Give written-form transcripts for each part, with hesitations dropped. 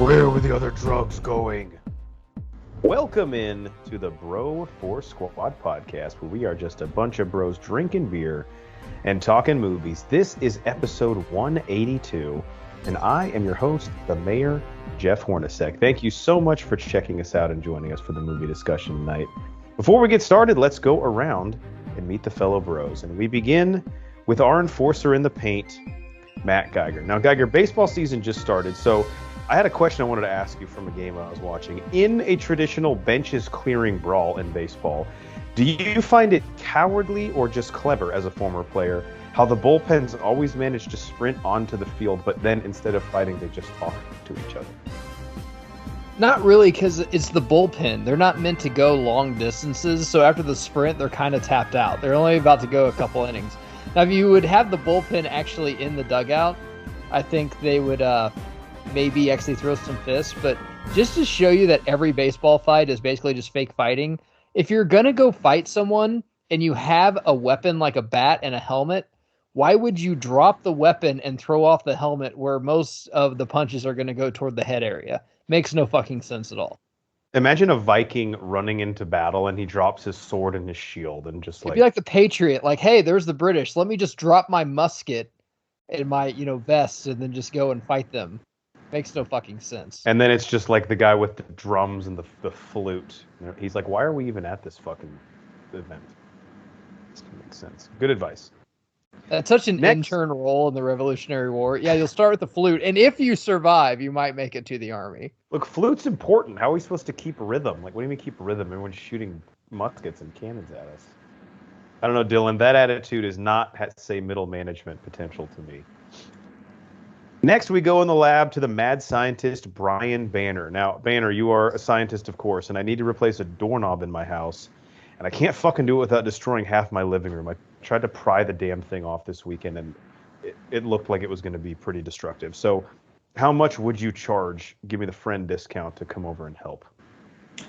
Where were the other drugs going? Welcome in to the Bro 4 Squad podcast, where we are just a bunch of bros drinking beer and talking movies. This is episode 182, and I am your host, the Mayor, Jeff Hornacek. Thank you so much for checking us out and joining us for the movie discussion tonight. Before we get started, let's go around and meet the fellow bros. And we begin with our enforcer in the paint, Matt Geiger. Now, Geiger, baseball season just started, so I had a question I wanted to ask you from a game I was watching. In a traditional benches clearing brawl in baseball, do you find it cowardly or just clever as a former player how the bullpens always manage to sprint onto the field, but then instead of fighting, they just talk to each other? Not really, because it's the bullpen. They're not meant to go long distances, so after the sprint, they're kind of tapped out. They're only about to go a couple innings. Now, if you would have the bullpen actually in the dugout, I think they would maybe actually throw some fists, but just to show you that every baseball fight is basically just fake fighting, if you're going to go fight someone and you have a weapon like a bat and a helmet, why would you drop the weapon and throw off the helmet where most of the punches are going to go toward the head area? Makes no fucking sense at all. Imagine a Viking running into battle and he drops his sword and his shield and just It'd be like the Patriot, like, hey, there's the British. Let me just drop my musket in my, vest and then just go and fight them. Makes no fucking sense. And then it's just like the guy with the drums and the flute. He's like, why are we even at this fucking event? This doesn't make sense. Good advice. That's such an intern role in the Revolutionary War. Yeah, you'll start with the flute, and if you survive, you might make it to the army. Look, flute's important. How are we supposed to keep rhythm? Like, what do you mean keep rhythm? Everyone's shooting muskets and cannons at us. I don't know, Dylan. That attitude is not, say, middle management potential to me. Next, we go in the lab to the mad scientist, Brian Banner. Now, Banner, you are a scientist, of course, and I need to replace a doorknob in my house, and I can't fucking do it without destroying half my living room. I tried to pry the damn thing off this weekend, and it looked like it was going to be pretty destructive. So how much would you charge? Give me the friend discount to come over and help.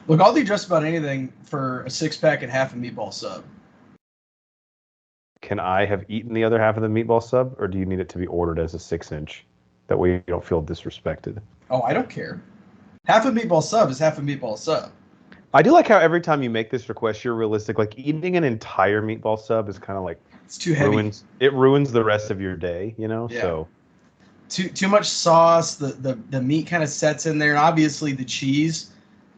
Look, I'll do just about anything for a six-pack and half a meatball sub. Can I have eaten the other half of the meatball sub, or do you need it to be ordered as a 6-inch? That way you don't feel disrespected. Oh, I don't care. Half a meatball sub is half a meatball sub. I do like how every time you make this request, you're realistic. Like, eating an entire meatball sub is kind of like... It's too heavy. It ruins the rest of your day, Yeah. So Too much sauce, the meat kind of sets in there, and obviously the cheese,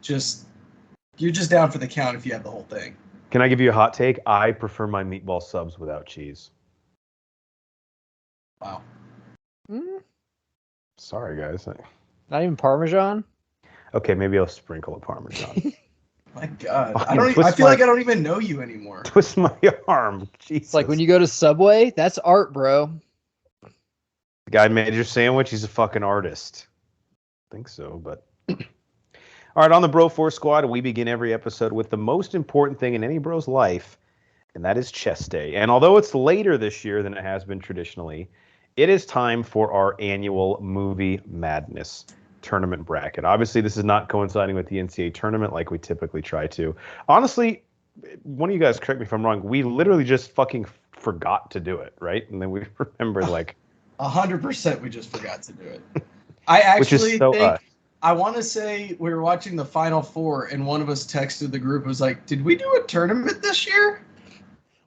you're just down for the count if you have the whole thing. Can I give you a hot take? I prefer my meatball subs without cheese. Wow. Sorry, guys. Not even Parmesan? Okay, maybe I'll sprinkle a Parmesan. My God. I feel like I don't even know you anymore. Twist my arm. Jesus. It's like when you go to Subway, that's art, bro. The guy made your sandwich. He's a fucking artist. I think so, but... All right, on the Bro 4 Squad, we begin every episode with the most important thing in any bro's life, and that is chest day. And although it's later this year than it has been traditionally, it is time for our annual Movie Madness tournament bracket. Obviously, this is not coinciding with the NCAA tournament like we typically try to. Honestly, one of you guys, correct me if I'm wrong, we literally just fucking forgot to do it, right? And then we remembered, like... 100% we just forgot to do it. I actually think... I want to say we were watching the Final Four, and one of us texted the group, was like, did we do a tournament this year?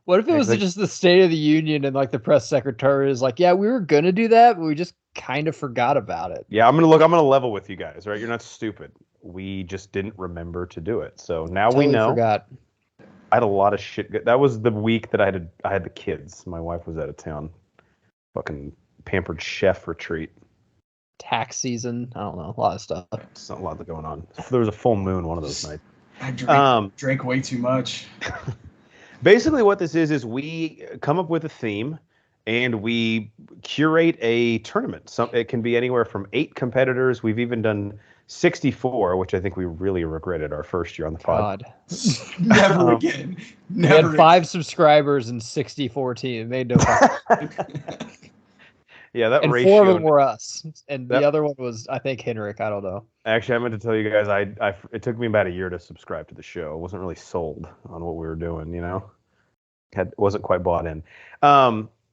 What if it was just the State of the Union and like the press secretary is like, yeah, we were going to do that, but we just kind of forgot about it. Yeah, I'm going to level with you guys, right? You're not stupid. We just didn't remember to do it. So now we know. Forgot. I had a lot of shit. That was the week that I had the kids. My wife was out of town. Fucking pampered chef retreat. Tax season. I don't know. A lot of stuff. It's not a lot going on. There was a full moon one of those nights. I drank way too much. Basically what this is we come up with a theme and we curate a tournament. It can be anywhere from 8 competitors. We've even done 64, which I think we really regretted our first year on the pod. Never again. We had 5 subscribers and 64 teams. It made no sense. Yeah, that and ratio. 4 of them were us, and the other one was, I think, Henrik. I don't know. Actually, I meant to tell you guys, it took me about a year to subscribe to the show. I wasn't really sold on what we were doing, Wasn't quite bought in.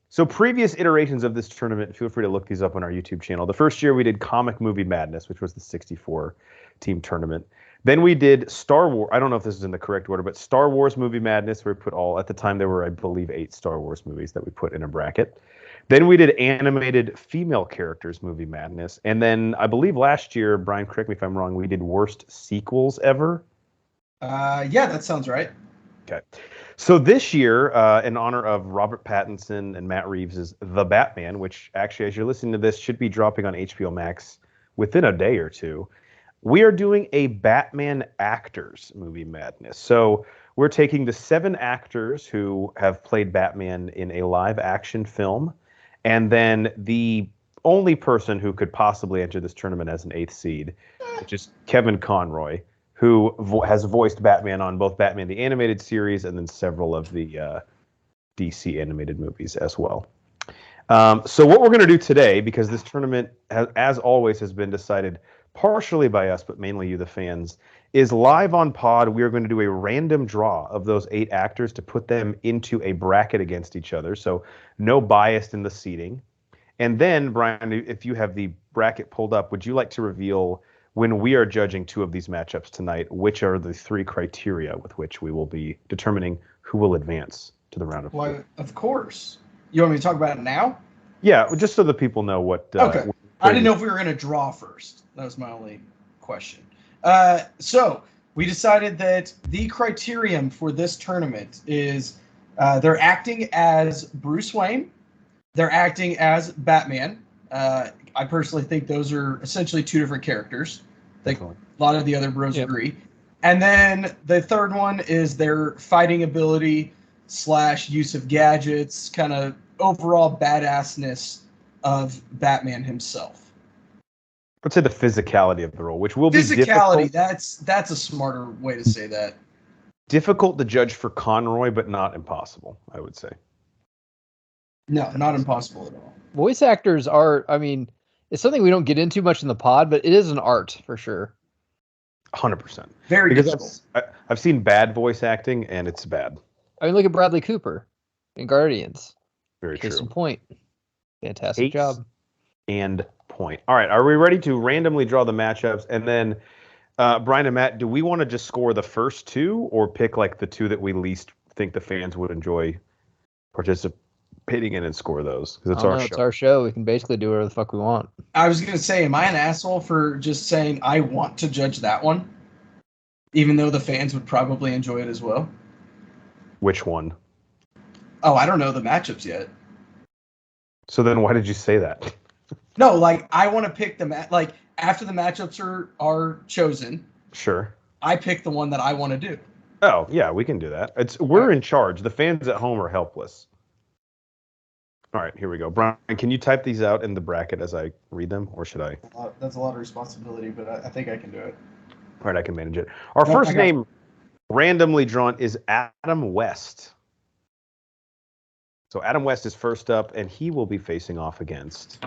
So previous iterations of this tournament, feel free to look these up on our YouTube channel. The first year we did Comic Movie Madness, which was the 64-team tournament. Then we did Star Wars. I don't know if this is in the correct order, but Star Wars Movie Madness, where we put all, at the time there were, I believe, 8 Star Wars movies that we put in a bracket. Then we did Animated Female Characters Movie Madness. And then I believe last year, Brian, correct me if I'm wrong, we did Worst Sequels Ever. Yeah, that sounds right. Okay. So this year, in honor of Robert Pattinson and Matt Reeves' The Batman, which actually, as you're listening to this, should be dropping on HBO Max within a day or two, we are doing a Batman Actors Movie Madness. So we're taking the 7 actors who have played Batman in a live action film, and then the only person who could possibly enter this tournament as an 8th seed, which is Kevin Conroy, who has voiced Batman on both Batman the Animated Series and then several of the DC animated movies as well. So what we're going to do today, because this tournament, as always, has been decided partially by us, but mainly you, the fans, is live on pod. We are going to do a random draw of those 8 actors to put them into a bracket against each other. So no bias in the seating. And then, Brian, if you have the bracket pulled up, would you like to reveal, when we are judging 2 of these matchups tonight, which are the 3 criteria with which we will be determining who will advance to the round of 4? Well, of course. You want me to talk about it now? Yeah, just so the people know what. Okay. I didn't know if we were going to draw first. That was my only question. So we decided that the criterion for this tournament is they're acting as Bruce Wayne. They're acting as Batman. I personally think those are essentially 2 different characters. I think a lot of the other bros agree. And then the third one is their fighting ability / use of gadgets, kind of overall badassness of Batman himself. Let's say the physicality of the role, which will be difficult. That's a smarter way to say that. Difficult to judge for Conroy, but not impossible, I would say. No, not impossible at all. Voice actors are, I mean, it's something we don't get into much in the pod, but it is an art for sure. 100%. Very difficult. I've seen bad voice acting, and it's bad. I mean, look at Bradley Cooper in Guardians. Very Case true. in point. Fantastic job. And point. All right, are we ready to randomly draw the matchups? And then, Brian and Matt, do we want to just score the first 2 or pick like the 2 that we least think the fans would enjoy participating in and score those? Because it's our show. It's our show. We can basically do whatever the fuck we want. I was going to say, am I an asshole for just saying I want to judge that one? Even though the fans would probably enjoy it as well? Which one? Oh, I don't know the matchups yet. So then why did you say that? No, like, I want to pick like, after the matchups are chosen. Sure. I pick the one that I want to do. Oh, yeah, we can do that. We're in charge. The fans at home are helpless. All right, here we go. Brian, can you type these out in the bracket as I read them, or should I? That's a lot of responsibility, but I think I can do it. All right, I can manage it. Our first name randomly drawn is Adam West. So Adam West is first up, and he will be facing off against...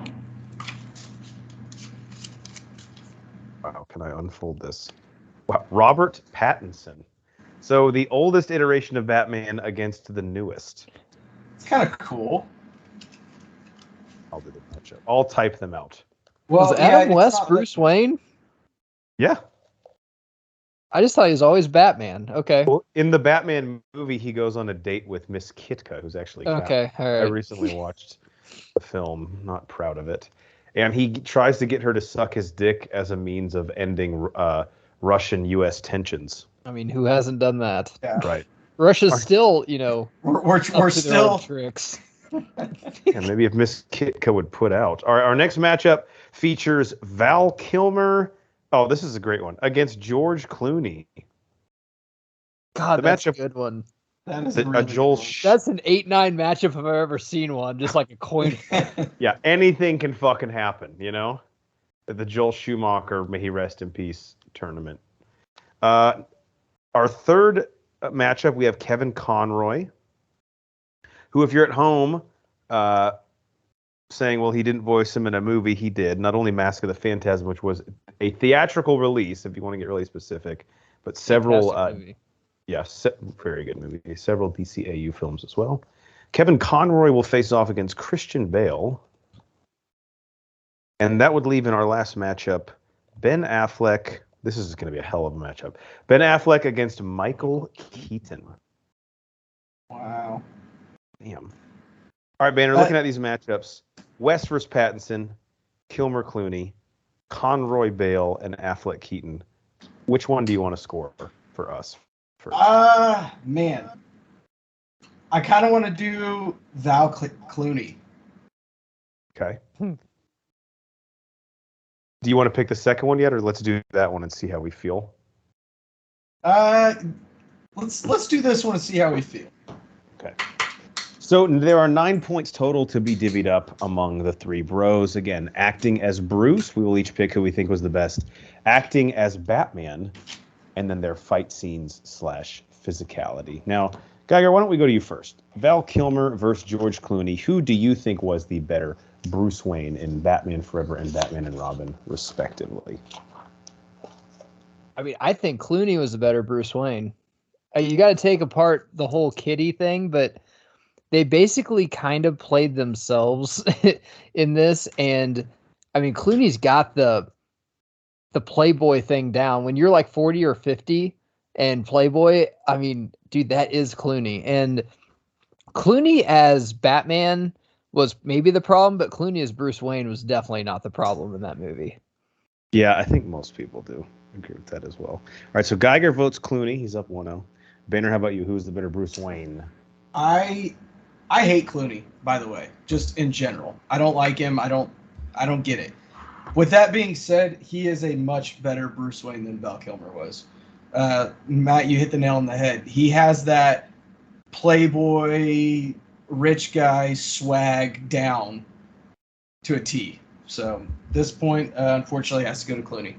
Wow, can I unfold this? Wow, Robert Pattinson. So the oldest iteration of Batman against the newest. It's kind of cool. I'll do the matchup. I'll type them out. Well, was Adam West Bruce Wayne? Yeah. I just thought he was always Batman. Okay. Well, in the Batman movie, he goes on a date with Miss Kitka, who's actually okay. All right. I recently watched the film. Not proud of it. And he tries to get her to suck his dick as a means of ending Russian-U.S. tensions. I mean, who hasn't done that? Yeah. Right. Russia's still, we're still tricks. And maybe if Miss Kitka would put out. Our next matchup features Val Kilmer. Oh, this is a great one. Against George Clooney. God, that's a good one. That is really Joel. That's an 8-9 matchup if I've ever seen one. Just like a coin. Yeah, anything can fucking happen, you know? The Joel Schumacher, may he rest in peace, tournament. Our third matchup, we have Kevin Conroy, who, if you're at home saying, well, he didn't voice him in a movie, he did. Not only Mask of the Phantasm, which was a theatrical release, if you want to get really specific, but several... very good movie. Several DCAU films as well. Kevin Conroy will face off against Christian Bale. And that would leave in our last matchup Ben Affleck. This is going to be a hell of a matchup. Ben Affleck against Michael Keaton. Wow. Damn. All right, Banner, looking at these matchups. West versus Pattinson, Kilmer Clooney, Conroy Bale, and Affleck Keaton. Which one do you want to score for us first? Man. I kind of want to do Val Clooney. Okay. Do you want to pick the second one yet, or let's do that one and see how we feel? Let's do this one and see how we feel. Okay. So there are 9 points total to be divvied up among the three bros. Again, acting as Bruce, we will each pick who we think was the best. Acting as Batman, and then their fight scenes / physicality. Now, Geiger, why don't we go to you first? Val Kilmer versus George Clooney. Who do you think was the better Bruce Wayne in Batman Forever and Batman and Robin, respectively? I mean, I think Clooney was the better Bruce Wayne. You got to take apart the whole kitty thing, but they basically kind of played themselves in this. And I mean, Clooney's got the Playboy thing down. When you're like 40 or 50 and Playboy, I mean, dude, that is Clooney. And Clooney as Batman was maybe the problem, but Clooney as Bruce Wayne was definitely not the problem in that movie. Yeah, I think most people do agree with that as well. All right, so Geiger votes Clooney. He's up 1-0. Banner, how about you? Who's the better Bruce Wayne? I hate Clooney, by the way, just in general. I don't like him. I don't get it. With that being said, he is a much better Bruce Wayne than Val Kilmer was. Matt, you hit the nail on the head. He has that Playboy rich guy swag down to a T. So this point, unfortunately, has to go to Clooney.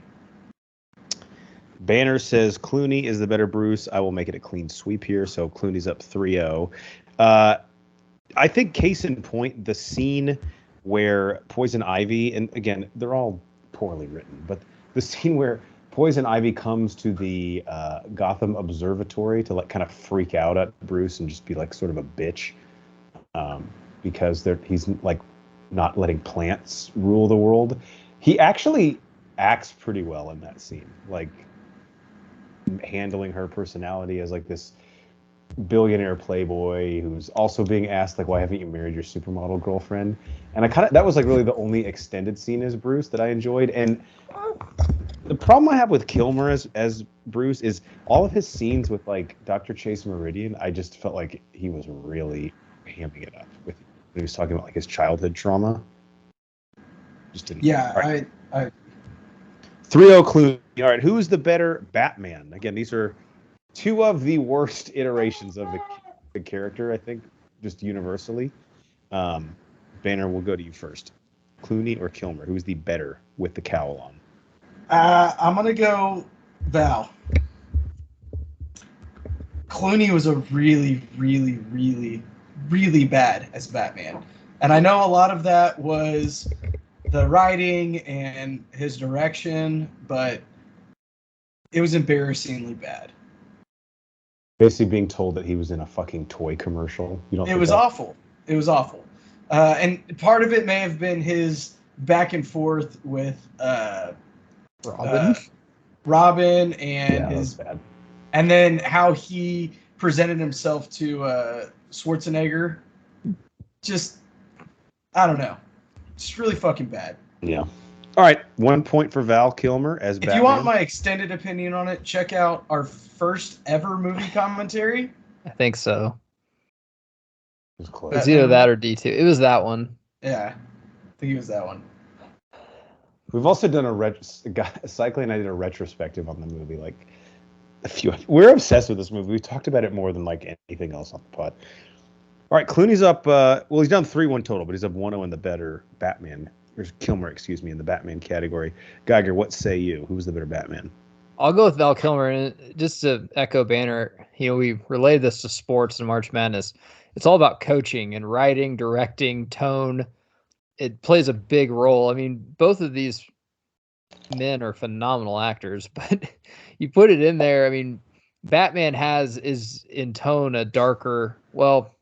Banner says Clooney is the better Bruce. I will make it a clean sweep here, so Clooney's up 3-0. I think case in point, the scene where Poison Ivy, and again, they're all poorly written, but the scene where Poison Ivy comes to the Gotham Observatory to like kind of freak out at Bruce and just be like sort of a bitch because he's like not letting plants rule the world. He actually acts pretty well in that scene, like handling her personality as like this billionaire playboy who's also being asked like, why haven't you married your supermodel girlfriend? And that was like really the only extended scene as Bruce that I enjoyed. And the problem I have with Kilmer as Bruce is all of his scenes with like Dr. Chase Meridian. I just felt like he was really hamming it up with when he was talking about like his childhood trauma. Just didn't. Yeah, Right. I 3-0 Clooney. All right, who's the better Batman? Again, these are two of the worst iterations of the character, I think, just universally. Banner, we'll go to you first. Clooney or Kilmer? Who's the better with the cowl on? I'm gonna go Val. Clooney was a really, really, really, really bad as Batman, and I know a lot of that was the writing and his direction, but it was embarrassingly bad. Basically being told that he was in a fucking toy commercial. You don't. It was awful. It was awful. And part of it may have been his back and forth with Robin and his bad. And then how he presented himself to Schwarzenegger. Just, I don't know. Just really fucking bad. Yeah. All right. 1 point for Val Kilmer as Batman. If you want my extended opinion on it, check out our first ever movie commentary. I think so. It was close. It's either that or D2. It was that one. Yeah. I think it was that one. We've also done Cycling and I did a retrospective on the movie. Like we're obsessed with this movie. We've talked about it more than like anything else on the pod. All right, Clooney's up. Well, he's down 3-1 total, but he's up 1-0 in the better Batman. There's Kilmer, excuse me, in the Batman category. Geiger, what say you? Who's the better Batman? I'll go with Val Kilmer. And just to echo Banner, we relayed this to sports and March Madness. It's all about coaching and writing, directing, tone. It plays a big role. I mean, both of these men are phenomenal actors, but you put it in there. I mean, Batman is in tone a darker, well,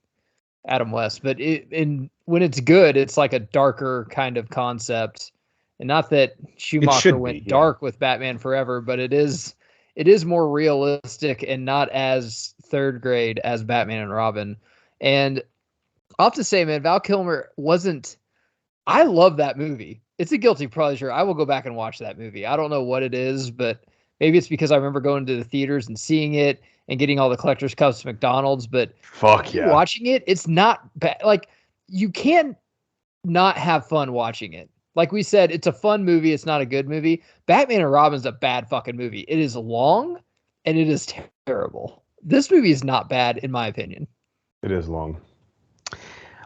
Adam West, but when it's good, it's like a darker kind of concept, and not that Schumacher went dark with Batman Forever, but it is more realistic and not as third grade as Batman and Robin. And I'll have to say, man, Val Kilmer wasn't. I love that movie. It's a guilty pleasure. I will go back and watch that movie. I don't know what it is, but maybe it's because I remember going to the theaters and seeing it and getting all the collector's cups at McDonald's. But fuck yeah, watching it, it's not bad. Like, you can't not have fun watching it. Like we said, it's a fun movie. It's not a good movie. Batman and Robin's a bad fucking movie. It is long and it is terrible. This movie is not bad, in my opinion. It is long.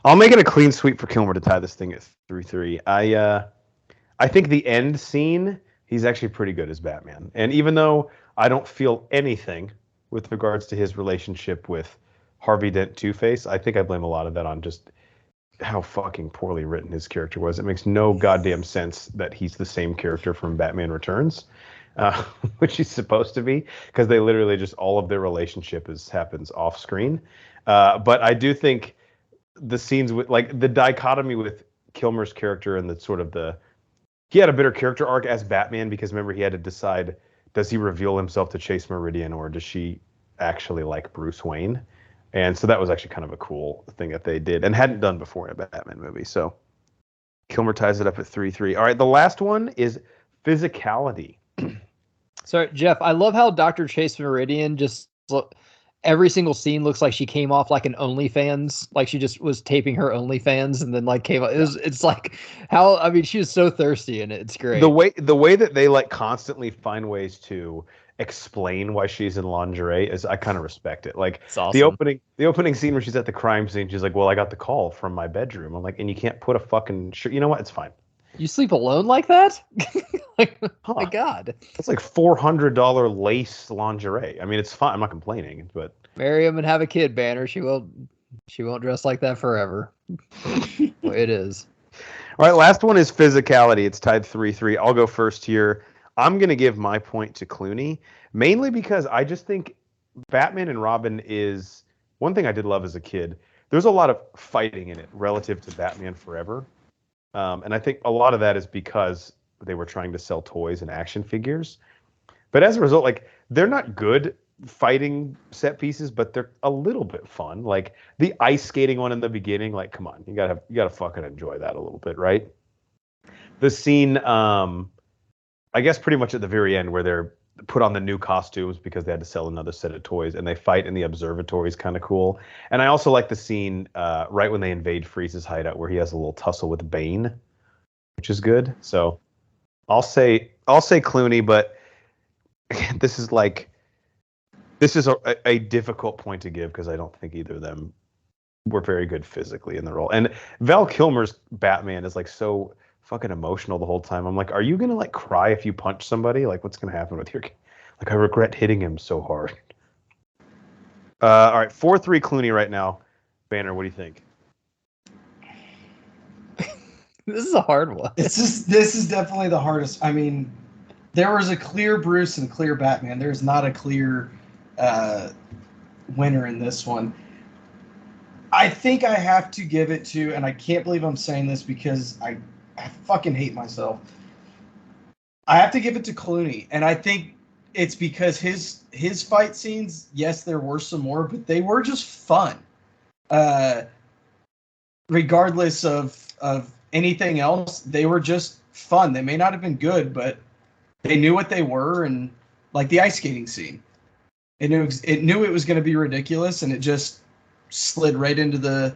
I'll make it a clean sweep for Kilmer to tie this thing at 3-3. I think the end scene, he's actually pretty good as Batman. And even though I don't feel anything with regards to his relationship with Harvey Dent Two-Face, I think I blame a lot of that on just how fucking poorly written his character was. It makes no goddamn sense that he's the same character from Batman Returns, which he's supposed to be, because they literally just, all of their relationship happens off screen. But I do think the scenes with, like, the dichotomy with Kilmer's character and he had a better character arc as Batman, because remember, he had to decide, does he reveal himself to Chase Meridian or does she actually like Bruce Wayne? And so that was actually kind of a cool thing that they did and hadn't done before in a Batman movie. So Kilmer ties it up at 3-3. All right, the last one is Physicality. Sorry, Jeff, I love how Dr. Chase Meridian just every single scene looks like she came off like an OnlyFans, like she just was taping her OnlyFans and then like came. It's like how, I mean, she was so thirsty in it. It's great. The way that they like constantly find ways to explain why she's in lingerie is, I kind of respect it. Like, it's awesome. The opening scene where she's at the crime scene, she's like, "Well, I got the call from my bedroom." I'm like, and you can't put a fucking shirt. You know what? It's fine. You sleep alone like that? Like, oh my God. That's like $400 lace lingerie. I mean, it's fine. I'm not complaining, but marry him and have a kid, Banner. She won't dress like that forever. Well, it is. All right, last one is Physicality. It's tied 3-3. I'll go first here. I'm going to give my point to Clooney, mainly because I just think Batman and Robin is one thing I did love as a kid. There's a lot of fighting in it relative to Batman Forever. And I think a lot of that is because they were trying to sell toys and action figures. But as a result, like, they're not good fighting set pieces, but they're a little bit fun. Like the ice skating one in the beginning, like, come on, you gotta fucking enjoy that a little bit, right? The scene, I guess pretty much at the very end, where they're put on the new costumes because they had to sell another set of toys, and they fight in the observatory is kind of cool. And I also like the scene right when they invade Freeze's hideout, where he has a little tussle with Bane, which is good. So I'll say Clooney, but this is a difficult point to give because I don't think either of them were very good physically in the role. And Val Kilmer's Batman is like so fucking emotional the whole time. I'm like, are you gonna like cry if you punch somebody? Like, what's gonna happen with your? Like, I regret hitting him so hard. All right, 4-3 Clooney right now. Banner, what do you think? This is a hard one. This is definitely the hardest. I mean, there was a clear Bruce and clear Batman. There's not a clear winner in this one. I think I have to give it to, and I can't believe I'm saying this because I fucking hate myself. I have to give it to Clooney, and I think it's because his fight scenes, yes, there were some more, but they were just fun. Regardless of anything else, they were just fun. They may not have been good, but they knew what they were, and like the ice skating scene, it knew it was going to be ridiculous, and it just slid right into the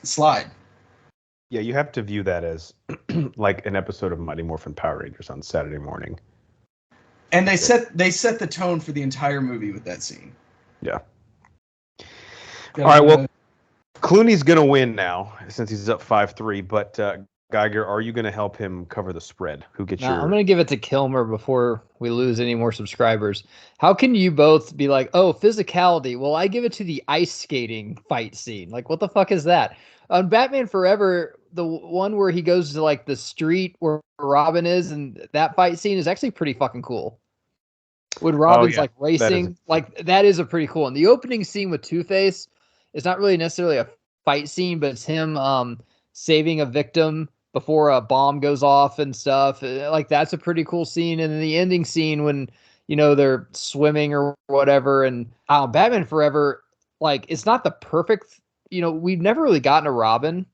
slide. Yeah, you have to view that as like an episode of Mighty Morphin Power Rangers on Saturday morning. And they set the tone for the entire movie with that scene. Yeah. All right, well, Clooney's going to win now since he's up 5-3, but Geiger, are you going to help him cover the spread? Who gets your... I'm going to give it to Kilmer before we lose any more subscribers. How can you both be like, oh, Physicality? Well, I give it to the ice skating fight scene. Like, what the fuck is that? On Batman Forever, the one where he goes to like the street where Robin is, and that fight scene is actually pretty fucking cool. When Robin's like racing, that is a pretty cool. And the opening scene with Two-Face it's not really necessarily a fight scene, but it's him saving a victim before a bomb goes off and stuff. Like that's a pretty cool scene. And then the ending scene when they're swimming or whatever, and Batman Forever, like it's not the perfect. We've never really gotten a Robin.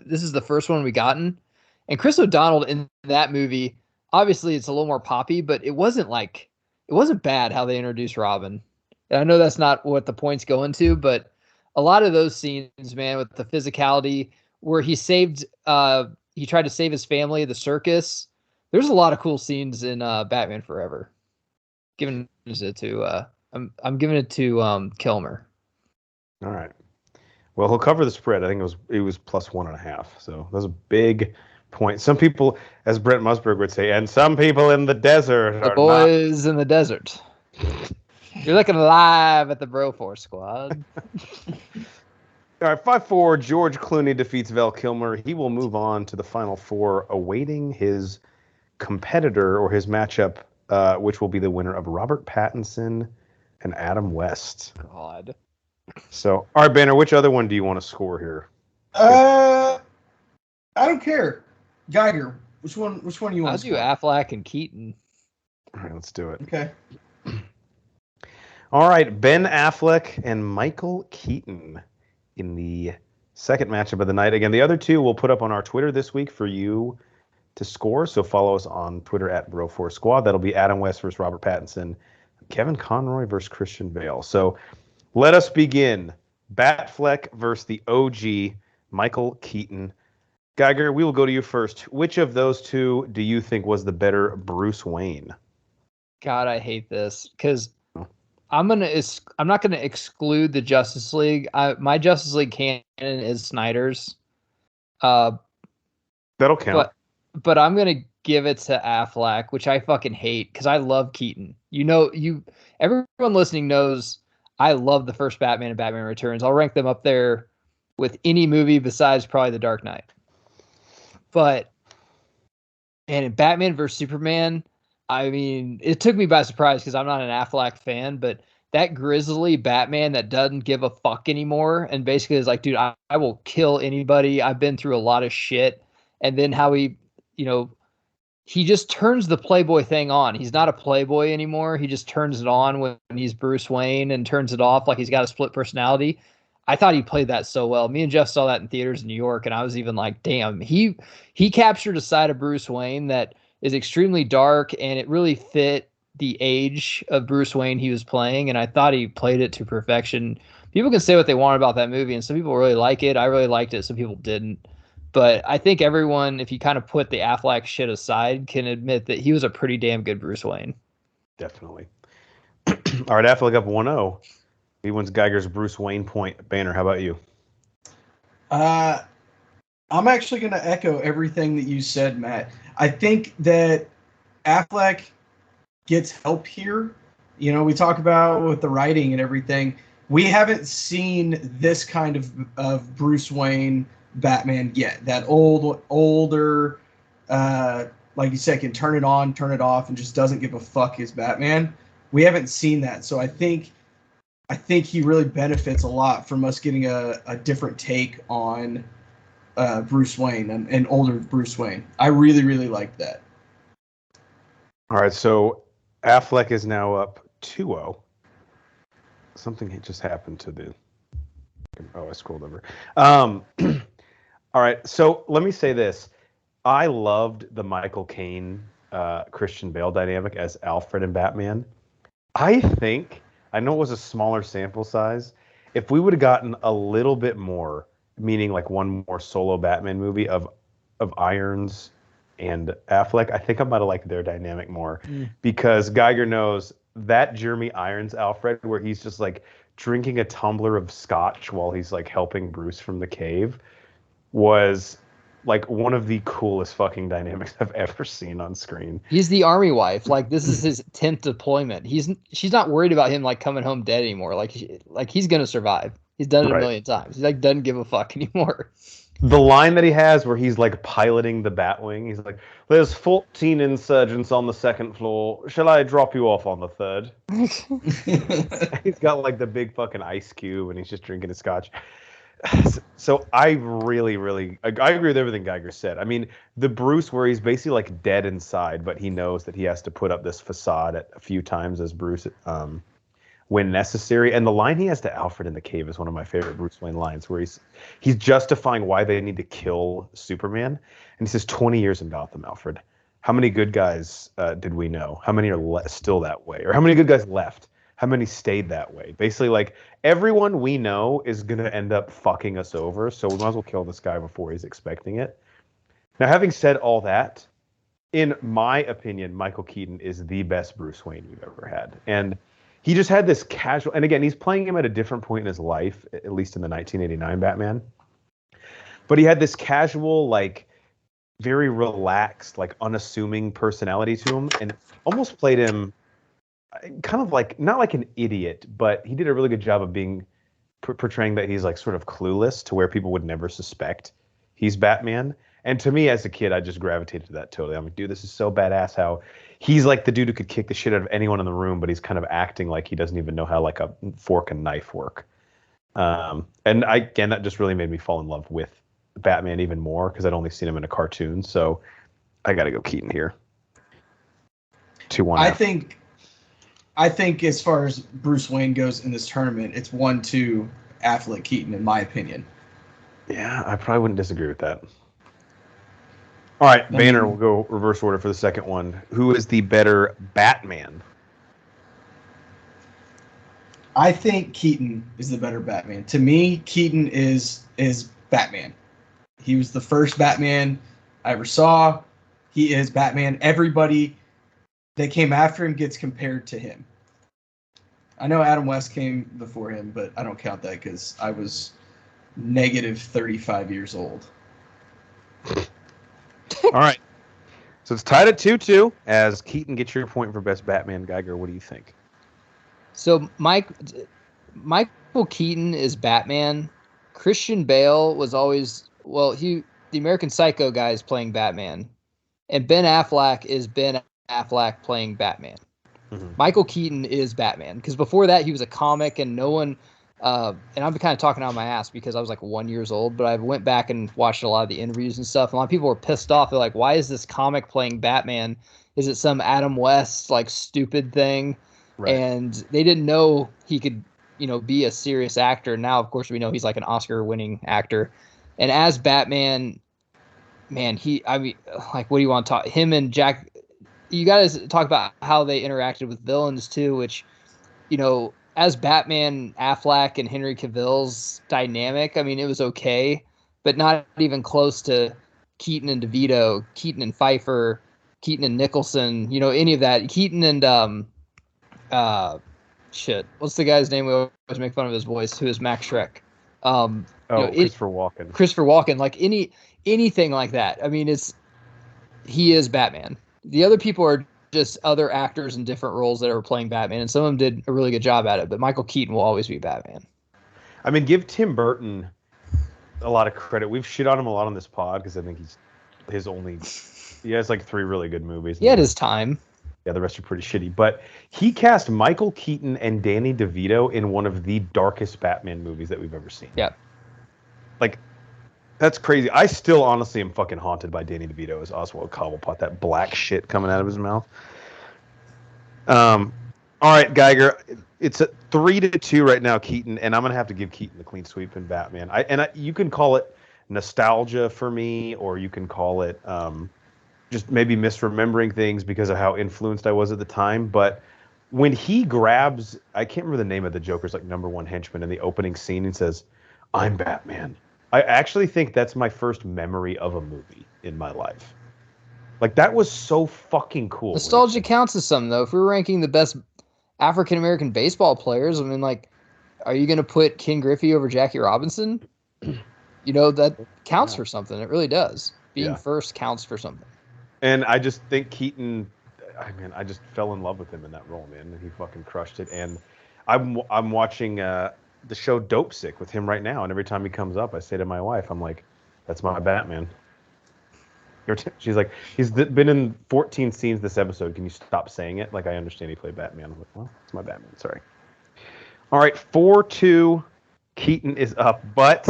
This is the first one we gotten, and Chris O'Donnell in that movie. Obviously, it's a little more poppy, but it wasn't bad how they introduced Robin. And I know that's not what the point's going to, but a lot of those scenes, man, with the physicality where he tried to save his family, the circus. There's a lot of cool scenes in Batman Forever. I'm giving it to Kilmer. All right. Well, he'll cover the spread. I think it was plus 1.5. So that's a big point. Some people, as Brent Musburg would say, and some people in the desert The boys in the desert. You're looking live at the Broforce Squad. All right, 5-4. George Clooney defeats Val Kilmer. He will move on to the final four, awaiting his competitor or his matchup, which will be the winner of Robert Pattinson and Adam West. God. So, all right, Banner, which other one do you want to score here? I don't care. Geiger, which one do you want? I'll do Affleck and Keaton. All right, let's do it. Okay. All right, Ben Affleck and Michael Keaton in the second matchup of the night. Again, the other two we'll put up on our Twitter this week for you to score. So follow us on Twitter at Bro4Squad. That'll be Adam West versus Robert Pattinson, Kevin Conroy versus Christian Bale. So let us begin. Batfleck versus the OG Michael Keaton. Geiger, we will go to you first. Which of those two do you think was the better Bruce Wayne? God, I hate this because I'm not gonna exclude the Justice League. My Justice League canon is Snyder's. That'll count. But I'm gonna give it to Affleck, which I fucking hate because I love Keaton. Everyone listening knows I love the first Batman and Batman Returns. I'll rank them up there with any movie besides probably The Dark Knight. But in Batman vs Superman, I mean, it took me by surprise because I'm not an Affleck fan, but that grizzly Batman that doesn't give a fuck anymore and basically is like, dude, I will kill anybody. I've been through a lot of shit. And then how he just turns the Playboy thing on. He's not a Playboy anymore. He just turns it on when he's Bruce Wayne and turns it off like he's got a split personality. I thought he played that so well. Me and Jeff saw that in theaters in New York, and I was even like, damn, he captured a side of Bruce Wayne that is extremely dark, and it really fit the age of Bruce Wayne he was playing, and I thought he played it to perfection. People can say what they want about that movie, and some people really like it. I really liked it. Some people didn't. But I think everyone, if you kind of put the Affleck shit aside, can admit that he was a pretty damn good Bruce Wayne. Definitely. All right, Affleck up 1-0. He wins Geiger's Bruce Wayne point. Banner, how about you? I'm actually going to echo everything that you said, Matt. I think that Affleck gets help here. We talk about with the writing and everything. We haven't seen this kind of Bruce Wayne Batman yet. That older, like you said, can turn it on, turn it off, and just doesn't give a fuck is Batman. We haven't seen that. So I think he really benefits a lot from us getting a different take on Bruce Wayne and older Bruce Wayne. I really, really like that. All right, so Affleck is now up 2-0. Something just happened to the... Oh, I scrolled over. All right, so let me say this. I loved the Michael Caine, Christian Bale dynamic as Alfred and Batman. I know it was a smaller sample size. If we would have gotten a little bit more, meaning like one more solo Batman movie of Irons and Affleck, I think I might have liked their dynamic more because Geiger knows that Jeremy Irons Alfred, where he's just like drinking a tumbler of scotch while he's like helping Bruce from the cave, was like one of the coolest fucking dynamics I've ever seen on screen. He's the army wife. Like this is his 10th deployment. She's not worried about him like coming home dead anymore. Like he's gonna survive. He's done it a million times. He like doesn't give a fuck anymore. The line that he has where he's like piloting the Batwing, he's like, "There's 14 insurgents on the second floor. Shall I drop you off on the third?" He's got like the big fucking ice cube and he's just drinking his scotch. So I agree with everything Geiger said. I mean, the Bruce where he's basically like dead inside, but he knows that he has to put up this facade a few times as Bruce when necessary. And the line he has to Alfred in the cave is one of my favorite Bruce Wayne lines, where he's justifying why they need to kill Superman, and he says, "20 years in Gotham, Alfred. How many good guys did we know? How many are still that way? Or how many good guys left? How many stayed that way?" Basically, like, everyone we know is going to end up fucking us over, so we might as well kill this guy before he's expecting it. Now, having said all that, in my opinion, Michael Keaton is the best Bruce Wayne we've ever had. And he just had this casual, and again, he's playing him at a different point in his life, at least in the 1989 Batman. But he had this casual, like, very relaxed, like, unassuming personality to him, and almost played him kind of like, not like an idiot, but he did a really good job of being portraying that he's like sort of clueless to where people would never suspect he's Batman. And to me, as a kid, I just gravitated to that totally. I'm like, dude, this is so badass how he's like the dude who could kick the shit out of anyone in the room, but he's kind of acting like he doesn't even know how like a fork and knife work. And again, that just really made me fall in love with Batman even more because I'd only seen him in a cartoon. So I got to go Keaton here. 2-1. I think as far as Bruce Wayne goes in this tournament, it's 1-2 Affleck Keaton, in my opinion. Yeah, I probably wouldn't disagree with that. All right, Banner, we'll go reverse order for the second one. Who is the better Batman? I think Keaton is the better Batman. To me, Keaton is Batman. He was the first Batman I ever saw. He is Batman. Everybody that came after him gets compared to him. I know Adam West came before him, but I don't count that because I was negative 35 years old. All right. So it's tied at 2-2 as Keaton gets your point for best Batman. Geiger, what do you think? So Michael Keaton is Batman. Christian Bale was always, the American Psycho guy is playing Batman. And Ben Affleck is Ben Affleck playing Batman. Mm-hmm. Michael Keaton is Batman. Because before that, he was a comic and no one... and I'm kind of talking out of my ass because I was like 1 year old, but I went back and watched a lot of the interviews and stuff. And a lot of people were pissed off. They're like, why is this comic playing Batman? Is it some Adam West, like, stupid thing? Right. And they didn't know he could, be a serious actor. Now, of course, we know he's like an Oscar-winning actor. And as Batman, man, what do you want to talk? Him and Jack, you got to talk about how they interacted with villains too, which, as Batman, Affleck and Henry Cavill's dynamic, I mean, it was okay, but not even close to Keaton and DeVito, Keaton and Pfeiffer, Keaton and Nicholson, any of that. Keaton and what's the guy's name? We always make fun of his voice, who is Max Schreck. Christopher Walken. Christopher Walken, like anything like that. I mean, he is Batman. The other people are just other actors in different roles that are playing Batman, and some of them did a really good job at it, but Michael Keaton will always be Batman. I mean, give Tim Burton a lot of credit. We've shit on him a lot on this pod because I think he has like 3 really good movies. He had his time. Yeah, the rest are pretty shitty. But he cast Michael Keaton and Danny DeVito in one of the darkest Batman movies that we've ever seen. Yeah. Like, that's crazy. I still honestly am fucking haunted by Danny DeVito as Oswald Cobblepot, that black shit coming out of his mouth. All right, Geiger. It's a 3-2 right now, Keaton, and I'm going to have to give Keaton the clean sweep in Batman. You can call it nostalgia for me, or you can call it just maybe misremembering things because of how influenced I was at the time. But when he grabs, I can't remember the name of the Joker's like number 1 henchman in the opening scene and says, "I'm Batman." I actually think that's my first memory of a movie in my life. Like, that was so fucking cool. Nostalgia counts as something, though. If we're ranking the best African-American baseball players, I mean, like, are you going to put Ken Griffey over Jackie Robinson? That counts for something. It really does. Being first counts for something. And I just think Keaton, I just fell in love with him in that role, man. And he fucking crushed it. And I'm watching the show Dope Sick with him right now. And every time he comes up, I say to my wife, I'm like, That's my Batman. She's like, he's been in 14 scenes this episode. Can you stop saying it? Like, I understand he played Batman. I'm like, well, it's my Batman. Sorry. All right, 4-2. Keaton is up. But,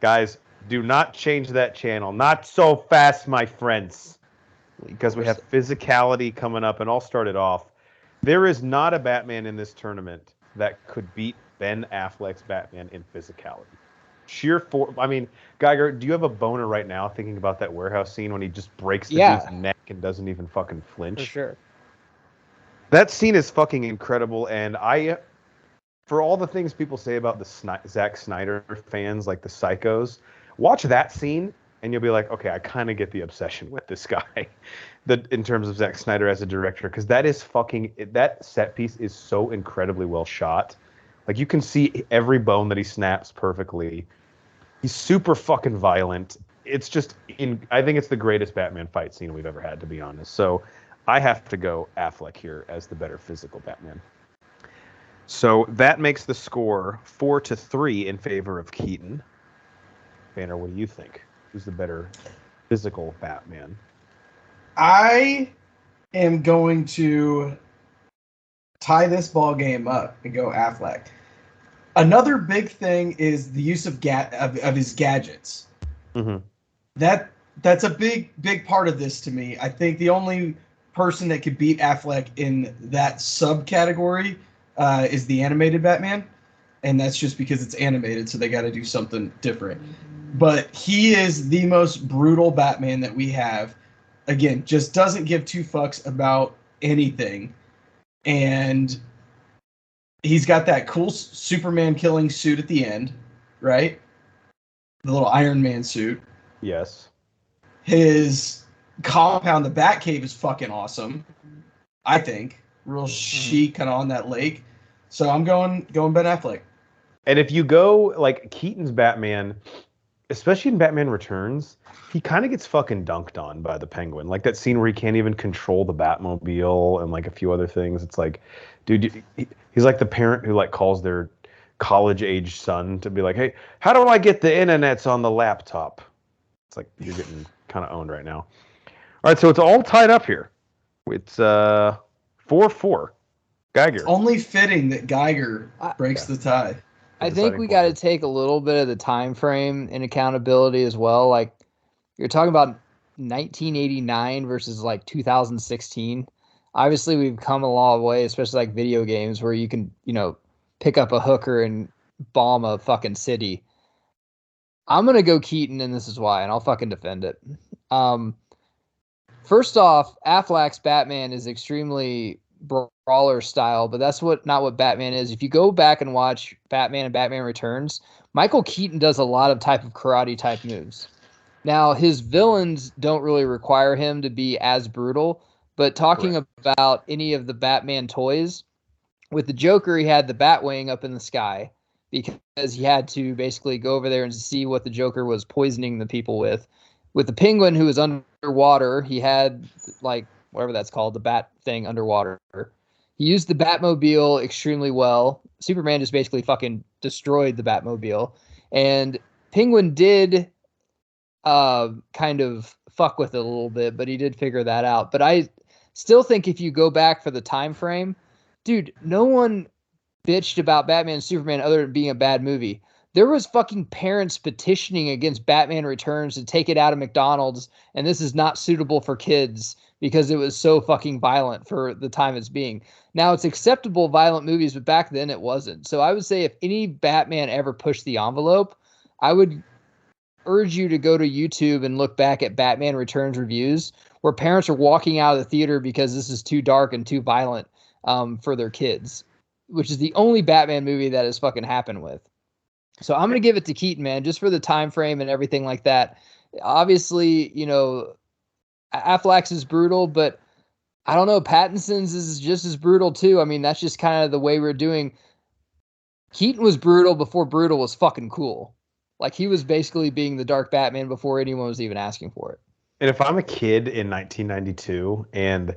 guys, do not change that channel. Not so fast, my friends. Because we have Physicality coming up. And I'll start it off. There is not a Batman in this tournament that could beat Ben Affleck's Batman in Physicality. I mean, Geiger, do you have a boner right now thinking about that warehouse scene when he just breaks the dude's neck and doesn't even fucking flinch? For sure. That scene is fucking incredible, and for all the things people say about the Zack Snyder fans, like the psychos, watch that scene, and you'll be like, okay, I kind of get the obsession with this guy, in terms of Zack Snyder as a director, because that set piece is so incredibly well shot. Like, you can see every bone that he snaps perfectly. He's super fucking violent. It's just, I think it's the greatest Batman fight scene we've ever had, to be honest. So I have to go Affleck here as the better physical Batman. So that makes the score 4-3 in favor of Keaton. Banner, what do you think? Who's the better physical Batman? I am going to tie this ball game up and go Affleck. Another big thing is the use of his gadgets. Mm-hmm. That's a big part of this to me. I think the only person that could beat Affleck in that subcategory is the animated Batman, and that's just because it's animated, so they got to do something different. But he is the most brutal Batman that we have. Again, just doesn't give two fucks about anything. And he's got that cool Superman killing suit at the end, right? The little Iron Man suit. Yes. His compound, the Batcave, is fucking awesome, I think. Real chic, kind of on that lake. So I'm going Ben Affleck. And if you go, like, Keaton's Batman, especially in Batman Returns, he kind of gets fucking dunked on by the Penguin. Like that scene where he can't even control the Batmobile and like a few other things. It's like, dude, he's like the parent who like calls their college-age son to be like, hey, how do I get the internets on the laptop? It's like you're getting kind of owned right now. All right, so it's all tied up here. It's 4-4. Geiger. It's only fitting that Geiger breaks the tie. I think we got to take a little bit of the time frame and accountability as well. Like, you're talking about 1989 versus like 2016. Obviously, we've come a long way, especially like video games where you can, pick up a hooker and bomb a fucking city. I'm going to go Keaton, and this is why, and I'll fucking defend it. First off, Affleck's Batman is extremely brawler style, but that's not what Batman is. If you go back and watch Batman and Batman Returns, Michael Keaton does a lot of type of karate type moves. Now, his villains don't really require him to be as brutal, but talking about any of the Batman toys, with the Joker, he had the Batwing up in the sky because he had to basically go over there and see what the Joker was poisoning the people with. With the Penguin, who was underwater, he had, like, whatever that's called, the bat thing underwater. He used the Batmobile extremely well. Superman just basically fucking destroyed the Batmobile. And Penguin did kind of fuck with it a little bit, but he did figure that out. But I still think if you go back for the time frame, dude, no one bitched about Batman and Superman other than being a bad movie. There was fucking parents petitioning against Batman Returns to take it out of McDonald's, and this is not suitable for kids because it was so fucking violent for the time it's being. Now, it's acceptable violent movies, but back then it wasn't. So I would say if any Batman ever pushed the envelope, I would urge you to go to YouTube and look back at Batman Returns reviews where parents are walking out of the theater because this is too dark and too violent for their kids, which is the only Batman movie that has fucking happened with. So I'm going to give it to Keaton, man, just for the time frame and everything like that. Obviously, Affleck's is brutal, but I don't know, Pattinson's is just as brutal too. I mean, that's just kind of the way we're doing. Keaton was brutal before brutal was fucking cool. Like, he was basically being the Dark Batman before anyone was even asking for it. And if I'm a kid in 1992 and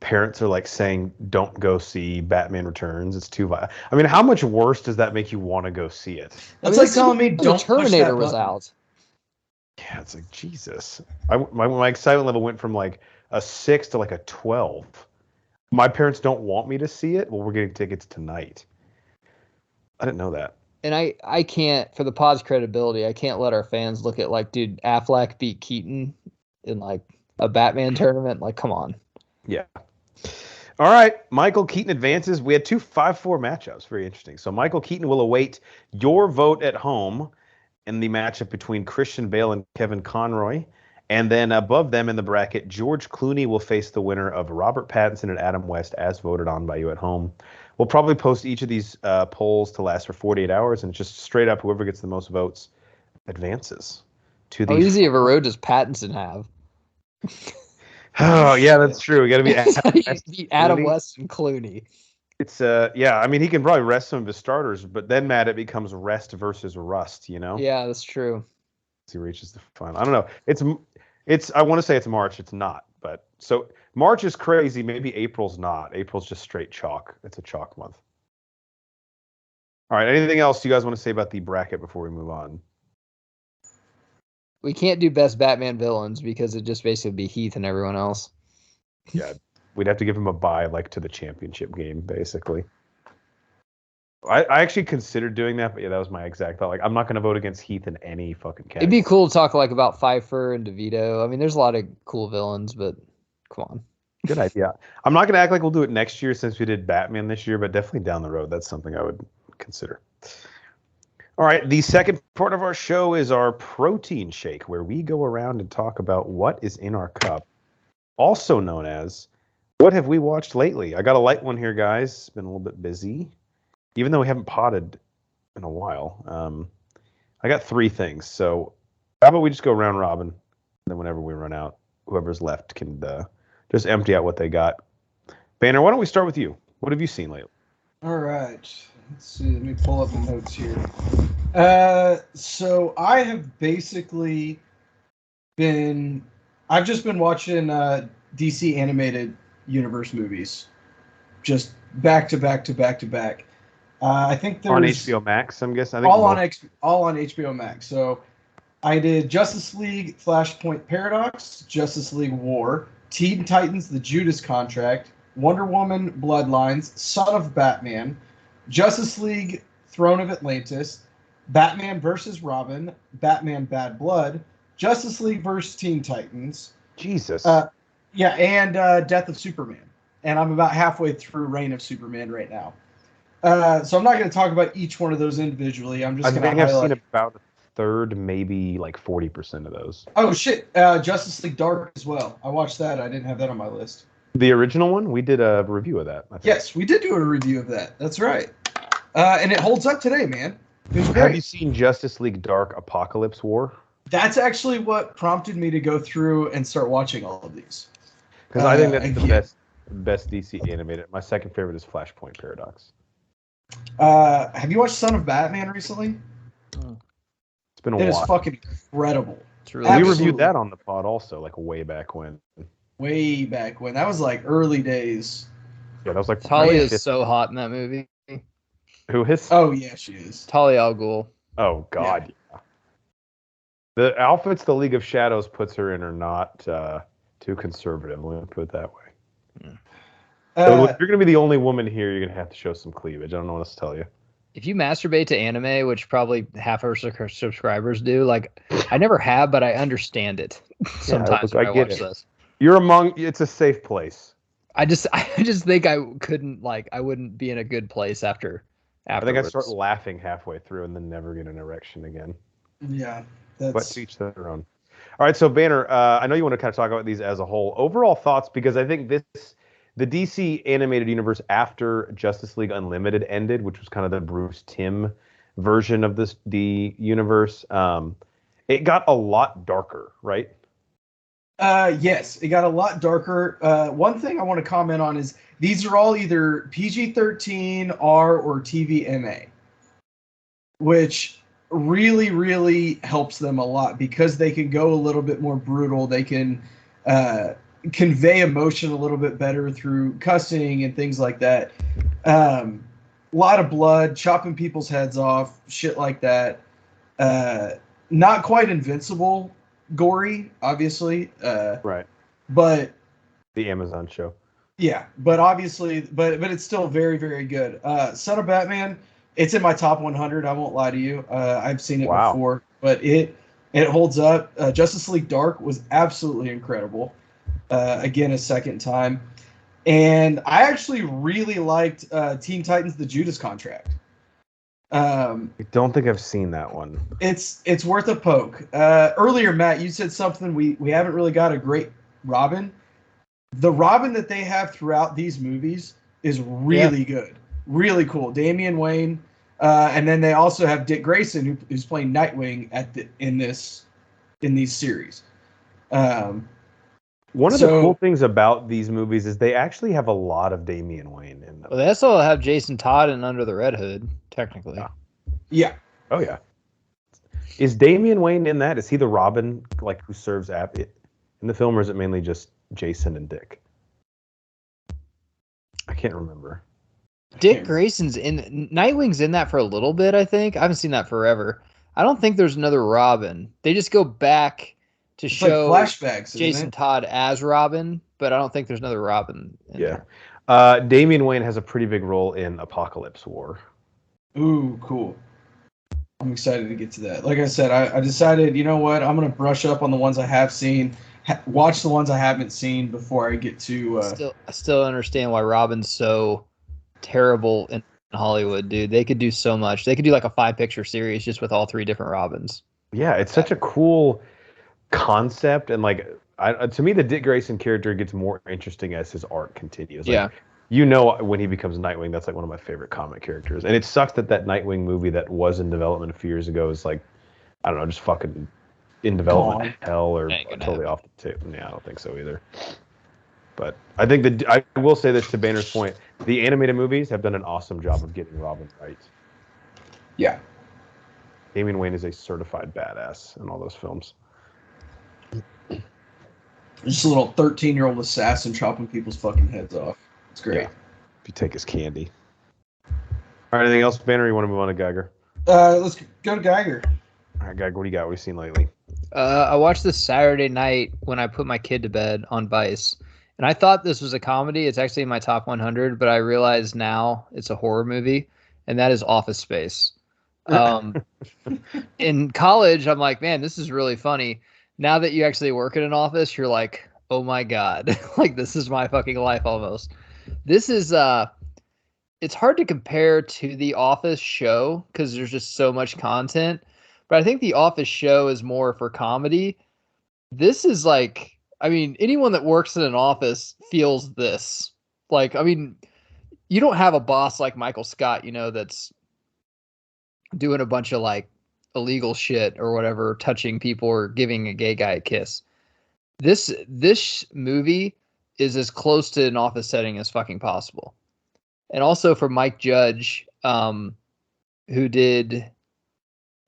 parents are like saying, don't go see Batman Returns, it's too violent. I mean, how much worse does that make you want to go see it? That's like telling me don't Terminator push that was button. out. Yeah, it's like Jesus. My excitement level went from like a 6 to like a 12. My parents don't want me to see it. Well, we're getting tickets tonight. I didn't know that. And I can't, for the pod's credibility, I can't let our fans look at like, dude, Affleck beat Keaton in like a Batman tournament. Like, come on. Yeah. All right. Michael Keaton advances. We had two 5-4 matchups. Very interesting. So Michael Keaton will await your vote at home in the matchup between Christian Bale and Kevin Conroy. And then above them in the bracket, George Clooney will face the winner of Robert Pattinson and Adam West as voted on by you at home. We'll probably post each of these polls to last for 48 hours, and just straight up, whoever gets the most votes advances to the. How easy of a road does Pattinson have? Oh yeah, that's true. We got to be Adam West and Clooney. It's yeah. I mean, he can probably rest some of his starters, but then Matt, it becomes rest versus rust. You know. Yeah, that's true. He reaches the final. I don't know. It's. I want to say it's March. It's not. But so March is crazy. Maybe April's not. April's just straight chalk. It's a chalk month. All right. Anything else you guys want to say about the bracket before we move on? We can't do best Batman villains because it just basically be Heath and everyone else. Yeah, we'd have to give him a bye like to the championship game, basically. I actually considered doing that, but yeah, that was my exact thought. Like, I'm not going to vote against Heath in any fucking category. It'd be cool to talk like about Pfeiffer and DeVito. I mean, there's a lot of cool villains, but come on. Good idea. I'm not going to act like we'll do it next year since we did Batman this year, but definitely down the road, that's something I would consider. All right, the second part of our show is our protein shake, where we go around and talk about what is in our cup, also known as what have we watched lately. I got a light one here, guys. It's been a little bit busy, even though we haven't potted in a while. I got three things, so how about we just go round robin, and then whenever we run out, whoever's left can just empty out what they got. Banner, why don't we start with you? What have you seen lately? All right. Let's see. Let me pull up the notes here. So I have basically I've just been watching DC animated universe movies, just back to back to back to back. I think there's on HBO Max. I'm guessing. All on HBO Max. So I did Justice League Flashpoint Paradox, Justice League War, Teen Titans: The Judas Contract, Wonder Woman Bloodlines, Son of Batman, Justice League Throne of Atlantis, Batman vs. Robin, Batman Bad Blood, Justice League vs. Teen Titans. Jesus. Yeah, and Death of Superman. And I'm about halfway through Reign of Superman right now. So I'm not going to talk about each one of those individually. I'm just going to highlight. I've seen about a third, maybe like 40% of those. Oh, shit. Justice League Dark as well. I watched that. I didn't have that on my list. The original one? We did a review of that. Yes, we did do a review of that. That's right. And it holds up today, man. It was great. Have you seen Justice League Dark Apocalypse War? That's actually what prompted me to go through and start watching all of these. Because I think that's the best DC animated. My second favorite is Flashpoint Paradox. Have you watched Son of Batman recently? It's been a while. It is fucking incredible. We reviewed that on the pod also, like way back when. Way back when. That was like early days. Yeah, that was like Talia is so hot in that movie. Who is? Oh yeah, she is. Talia al Ghul. Oh god, yeah. The outfits the League of Shadows puts her in are not too conservative. Let me put it that way. So if you're gonna be the only woman here, you're gonna have to show some cleavage. I don't know what else to tell you. If you masturbate to anime, which probably half our subscribers do, like I never have, but I understand it. Sometimes when I watch this. It's a safe place. I just think I couldn't, like, I wouldn't be in a good place after. I think I'd start laughing halfway through and then never get an erection again. Yeah. But to each their own. All right, so Banner, I know you want to kind of talk about these as a whole. Overall thoughts, because I think the DC animated universe after Justice League Unlimited ended, which was kind of the Bruce Timm version of the universe, it got a lot darker, right? Yes, it got a lot darker. One thing I want to comment on is these are all either PG-13, R, or TVMA, which really, really helps them a lot because they can go a little bit more brutal. They can convey emotion a little bit better through cussing and things like that. A lot of blood, chopping people's heads off, shit like that. Not quite invincible gory, obviously. Right. But The Amazon show. yeah, but obviously, but it's still very, very good. Son of Batman, it's in my top 100. I won't lie to you. I've seen it Wow. before, but it holds up. Justice League Dark was absolutely incredible. Again, a second time, and I actually really liked Teen Titans: The Judas Contract. I don't think I've seen that one. It's worth a poke. Earlier, Matt, you said something. We haven't really got a great Robin. The Robin that they have throughout these movies is really good, really cool. Damian Wayne, and then they also have Dick Grayson, who's playing Nightwing in these series. One of the cool things about these movies is they actually have a lot of Damian Wayne in them. Well, they also have Jason Todd in Under the Red Hood, technically. Yeah. Oh yeah. Is Damian Wayne in that? Is he the Robin, like who serves in the film, or is it mainly just Jason and Dick? I can't remember. Dick Grayson's in Nightwing's in that for a little bit, I think. I haven't seen that forever. I don't think there's another Robin. They just go back to show like flashbacks, Jason Todd as Robin, but I don't think there's another Robin in there. Damian Wayne has a pretty big role in Apocalypse War. Ooh, cool. I'm excited to get to that. Like I said, I decided, you know what? I'm going to brush up on the ones I have seen, watch the ones I haven't seen before I get to... I still understand why Robin's so terrible in Hollywood, dude. They could do so much. They could do like a 5-picture series just with all 3 different Robins. Yeah, it's such a cool concept, and like to me the Dick Grayson character gets more interesting as his arc continues. Like, you know, when he becomes Nightwing, that's like one of my favorite comic characters, and it sucks that Nightwing movie that was in development a few years ago is like, I don't know, just fucking in development hell or totally off the tip. Yeah, I don't think so either. But I think I will say this to Banner's point, the animated movies have done an awesome job of getting Robin right. Yeah. Damian Wayne is a certified badass in all those films. Just a little 13-year-old assassin chopping people's fucking heads off. It's great. Yeah. If you take his candy. All right, anything else, Banner? Or you want to move on to Geiger? Let's go to Geiger. All right, Geiger, what do you got? What have you seen lately? I watched this Saturday night when I put my kid to bed on Vice. And I thought this was a comedy. It's actually in my top 100, but I realize now it's a horror movie, and that is Office Space. In college, I'm like, man, this is really funny. Now that you actually work in an office, you're like, oh my God, like this is my fucking life almost. This is, it's hard to compare to The Office show because there's just so much content, but I think The Office show is more for comedy. This is like, I mean, anyone that works in an office feels this. Like, I mean, you don't have a boss like Michael Scott, you know, that's doing a bunch of like illegal shit or whatever, touching people or giving a gay guy a kiss. This movie is as close to an office setting as fucking possible. And also for Mike Judge, who did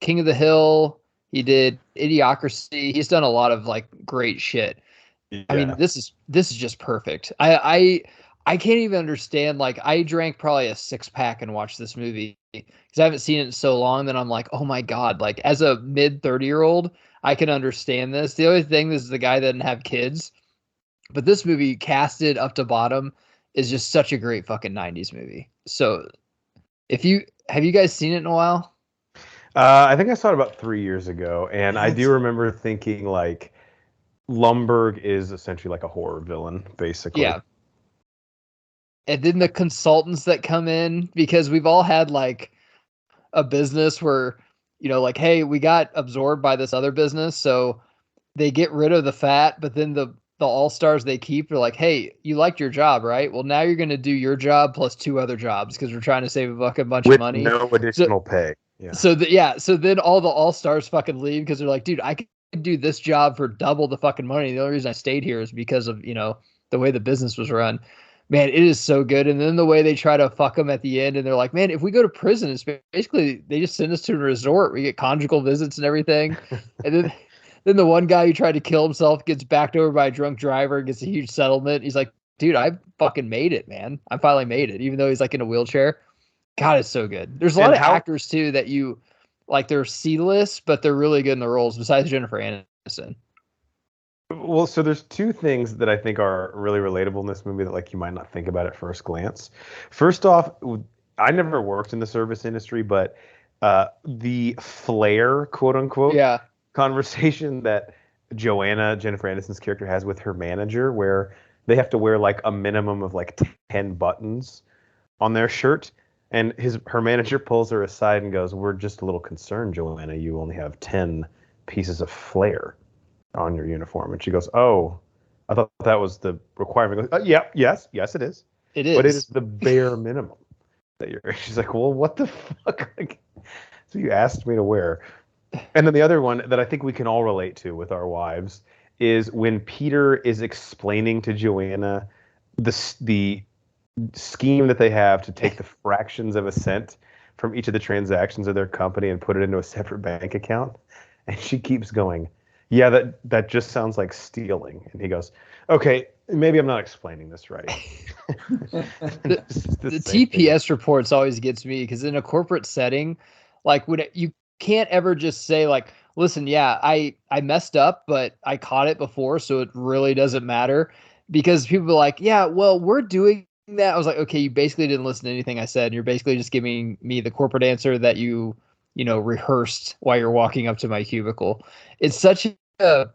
King of the Hill, he did Idiocracy. He's done a lot of like great shit. Yeah. I mean, this is just perfect. I can't even understand. Like, I drank probably a 6-pack and watched this movie because I haven't seen it in so long that I'm like, oh my God, like as a mid 30-year-old, I can understand this. The only thing is the guy doesn't have kids, but this movie casted up to bottom is just such a great fucking 90s movie. So have you guys seen it in a while? I think I saw it about 3 years ago, and I do remember thinking like Lumbergh is essentially like a horror villain, basically. Yeah. And then the consultants that come in, because we've all had like a business where, you know, like, hey, we got absorbed by this other business. So they get rid of the fat, but then the all-stars they keep are like, hey, you liked your job, right? Well, now you're going to do your job plus 2 other jobs because we're trying to save a fucking bunch of money. No additional pay. Yeah. So then all the all-stars fucking leave because they're like, dude, I could do this job for double the fucking money. The only reason I stayed here is because of, you know, the way the business was run. Man, it is so good. And then the way they try to fuck them at the end, and they're like, man, if we go to prison, it's basically they just send us to a resort. We get conjugal visits and everything. And then the one guy who tried to kill himself gets backed over by a drunk driver and gets a huge settlement. He's like, dude, I fucking made it, man. I finally made it, even though he's like in a wheelchair. God, it's so good. There's a lot of actors too that you like, they're C-list, but they're really good in the roles besides Jennifer Aniston. Well, so there's two things that I think are really relatable in this movie that like you might not think about at first glance. First off, I never worked in the service industry, but the flair, quote unquote, Yeah. conversation that Joanna, Jennifer Aniston's character, has with her manager, where they have to wear like a minimum of like 10 buttons on their shirt. And her manager pulls her aside and goes, "We're just a little concerned, Joanna. You only have 10 pieces of flair on your uniform." And she goes, "Oh, I thought that was the requirement." Goes, "Yeah, yes, it is. It is. But it is the bare minimum that you're." She's like, "Well, what the fuck?" Like, so you asked me to wear. And then the other one that I think we can all relate to with our wives is when Peter is explaining to Joanna the scheme that they have to take the fractions of a cent from each of the transactions of their company and put it into a separate bank account. And she keeps going, "Yeah, that just sounds like stealing." And he goes, "Okay, maybe I'm not explaining this right." The TPS reports always gets me because in a corporate setting, like you can't ever just say like, "Listen, yeah, I messed up, but I caught it before, so it really doesn't matter." Because people are like, "Yeah, well, we're doing that." I was like, "Okay, you basically didn't listen to anything I said. And you're basically just giving me the corporate answer that you rehearsed while you're walking up to my cubicle." It's such a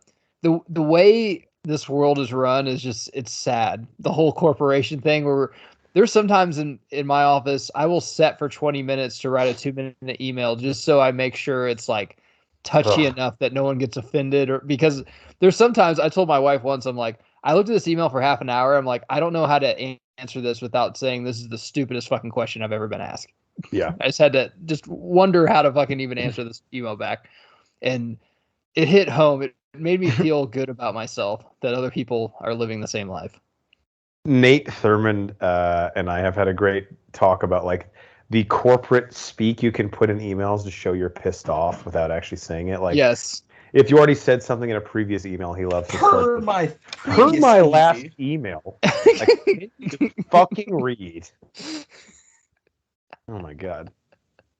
the way this world is run is just, it's sad. The whole corporation thing where there's sometimes in my office, I will set for 20 minutes to write a 2-minute email just so I make sure it's like touchy enough that no one gets offended, or because there's sometimes I told my wife once, I'm like, I looked at this email for half an hour. I'm like, I don't know how to answer this without saying this is the stupidest fucking question I've ever been asked. Yeah. I just had to wonder how to fucking even answer this email back. And it hit home. It made me feel good about myself that other people are living the same life. Nate Thurmond and I have had a great talk about like the corporate speak you can put in emails to show you're pissed off without actually saying it. Like, yes, if you already said something in a previous email, he loves to Per my last email. Like, fucking read. Oh my god.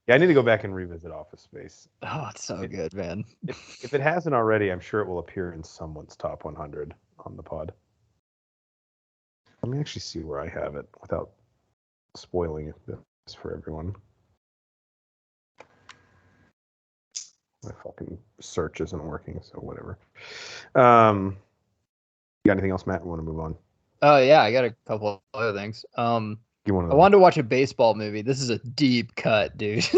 Yeah, I need to go back and revisit Office Space. Oh, it's so good, man. If it hasn't already, I'm sure it will appear in someone's top 100 on the pod. Let me actually see where I have it without spoiling this for everyone. My fucking search isn't working, so whatever. You got anything else, Matt? I want to move on. Oh yeah, I got a couple of other things. I wanted to watch a baseball movie. This is a deep cut, dude.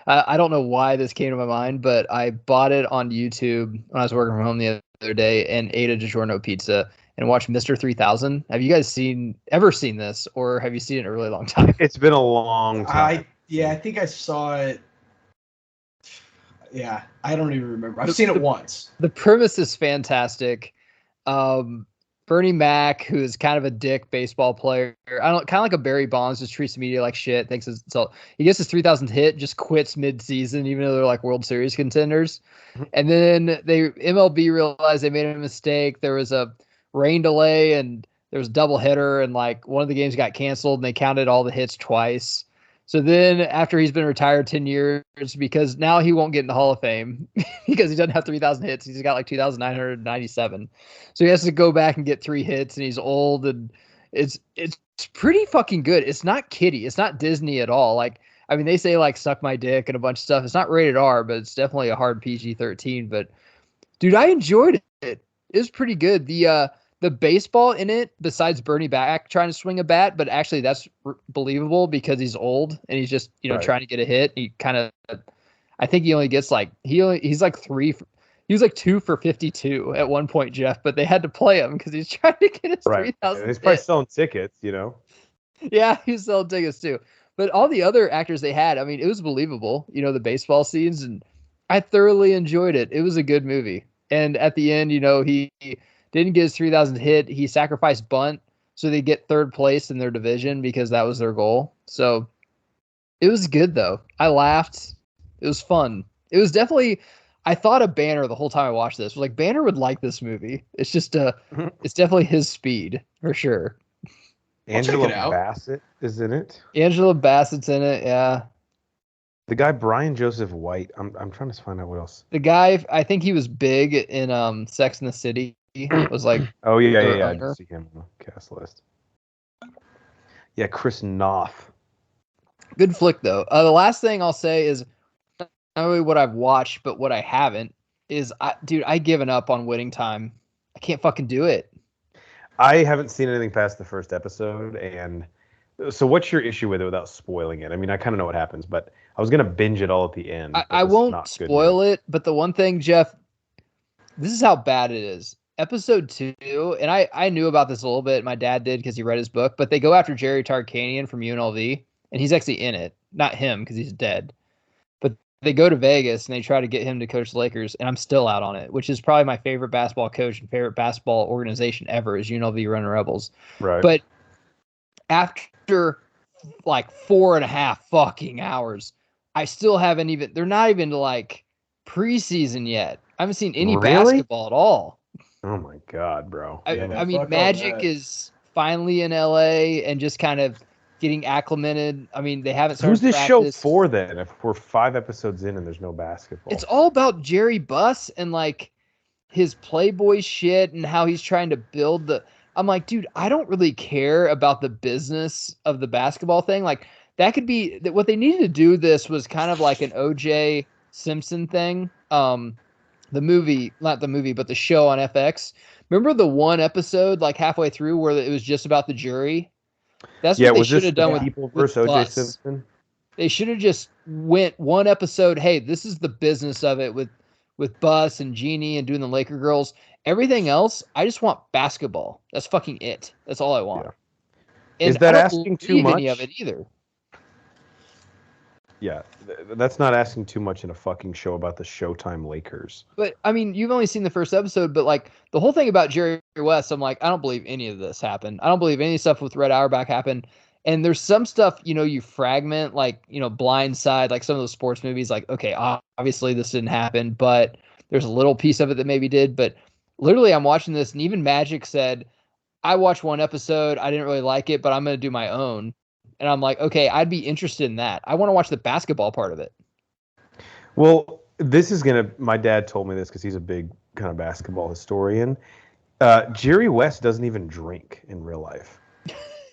I don't know why this came to my mind, but I bought it on YouTube when I was working from home the other day and ate a DiGiorno pizza and watched Mr. 3000. Have you guys ever seen this, or have you seen it in a really long time? It's been a long time. I think I saw it. Yeah, I don't even remember. I've seen it once. The premise is fantastic. Bernie Mac, who is kind of a dick baseball player, kind of like a Barry Bonds, just treats the media like shit. Thinks it's all. He gets his 3,000th hit, just quits mid-season, even though they're like World Series contenders. And then MLB realized they made a mistake. There was a rain delay, and there was a double hitter, and like one of the games got canceled, and they counted all the hits twice. So then, after he's been retired 10 years, because now he won't get in the Hall of Fame because he doesn't have 3,000 hits. He's got like 2,997. So he has to go back and get 3 hits, and he's old, and it's pretty fucking good. It's not kiddie. It's not Disney at all. Like, I mean, they say like suck my dick and a bunch of stuff. It's not rated R, but it's definitely a hard PG-13. But dude, I enjoyed it. It was pretty good. The baseball in it, besides Bernie Mac trying to swing a bat, but actually that's believable because he's old and he's just, trying to get a hit. He kind of, I think he only gets like, he's like 2 for 52 at one point, Jeff, but they had to play him because he's trying to get his 3,000. He's probably selling tickets, Yeah, he's selling tickets too. But all the other actors they had, I mean, it was believable, the baseball scenes, and I thoroughly enjoyed it. It was a good movie. And at the end, he didn't get his 3,000th hit. He sacrificed bunt, so they get 3rd place in their division because that was their goal. So it was good, though. I laughed. It was fun. It was definitely, I thought of Banner the whole time I watched this. I was like, Banner would like this movie. It's just it's definitely his speed, for sure. Angela Bassett is in it. Angela Bassett's in it, yeah. The guy Brian Joseph White. I'm trying to find out what else. The guy, I think he was big in Sex and the City. was like, Oh yeah, their I owner. just see him on the cast list. Yeah, Chris Noth. Good flick though. The last thing I'll say is not only what I've watched, but what I haven't is, I given up on Winning Time. I can't fucking do it. I haven't seen anything past the first episode, and so what's your issue with it without spoiling it? I mean, I kind of know what happens, but I was gonna binge it all at the end. I That's won't not good spoil news. it, but the one thing, Jeff, this is how bad it is. Episode 2, and I knew about this a little bit. My dad did because he read his book, but they go after Jerry Tarkanian from UNLV, and he's actually in it. Not him because he's dead. But they go to Vegas and they try to get him to coach the Lakers, and I'm still out on it, which is probably my favorite basketball coach and favorite basketball organization ever is UNLV Running Rebels. Right. But after like 4.5 fucking hours, I still haven't even, they're not even like preseason yet. I haven't seen any Really? basketball at all. Oh my god, bro. I mean, fuck all Magic that. is finally in LA and just kind of getting acclimated. I mean, they haven't started Who's this show practice. for then? If we're 5 episodes in and there's no basketball, It's all about Jerry Buss and like his Playboy shit and how he's trying to build the. I'm like, dude, I don't really care about the business of the basketball thing. Like, that could be that what they needed to do. This was kind of like an OJ Simpson thing. The movie, not the movie, but the show on FX. Remember the one episode like halfway through where it was just about the jury? That's what they was should this have done the with People with versus OJ Buss. Simpson? They should have just went one episode. Hey, this is the business of it with Buss and Jeannie and doing the Laker girls. Everything else, I just want basketball. That's fucking it. That's all I want. Yeah. And Is that I don't asking too believe any much? of it either. Yeah, that's not asking too much in a fucking show about the Showtime Lakers. But I mean, you've only seen the first episode, but like the whole thing about Jerry West, I'm like, I don't believe any of this happened. I don't believe any stuff with Red Auerbach happened. And there's some stuff, you fragment, like, Blind Side, like some of those sports movies, like, okay, obviously this didn't happen, but there's a little piece of it that maybe did. But literally, I'm watching this, and even Magic said, I watched one episode, I didn't really like it, but I'm going to do my own. And I'm like, okay, I'd be interested in that. I want to watch the basketball part of it. Well, my dad told me this because he's a big kind of basketball historian. Jerry West doesn't even drink in real life.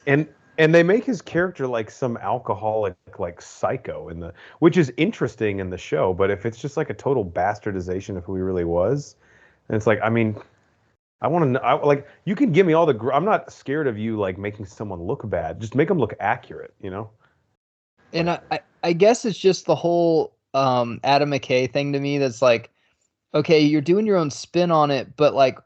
And they make his character like some alcoholic, like psycho which is interesting in the show. But if it's just like a total bastardization of who he really was, and it's like, I mean, I want to know, like, you can give me all I'm not scared of you like making someone look bad. Just make them look accurate, And I guess it's just the whole Adam McKay thing to me that's like, okay, you're doing your own spin on it, but like,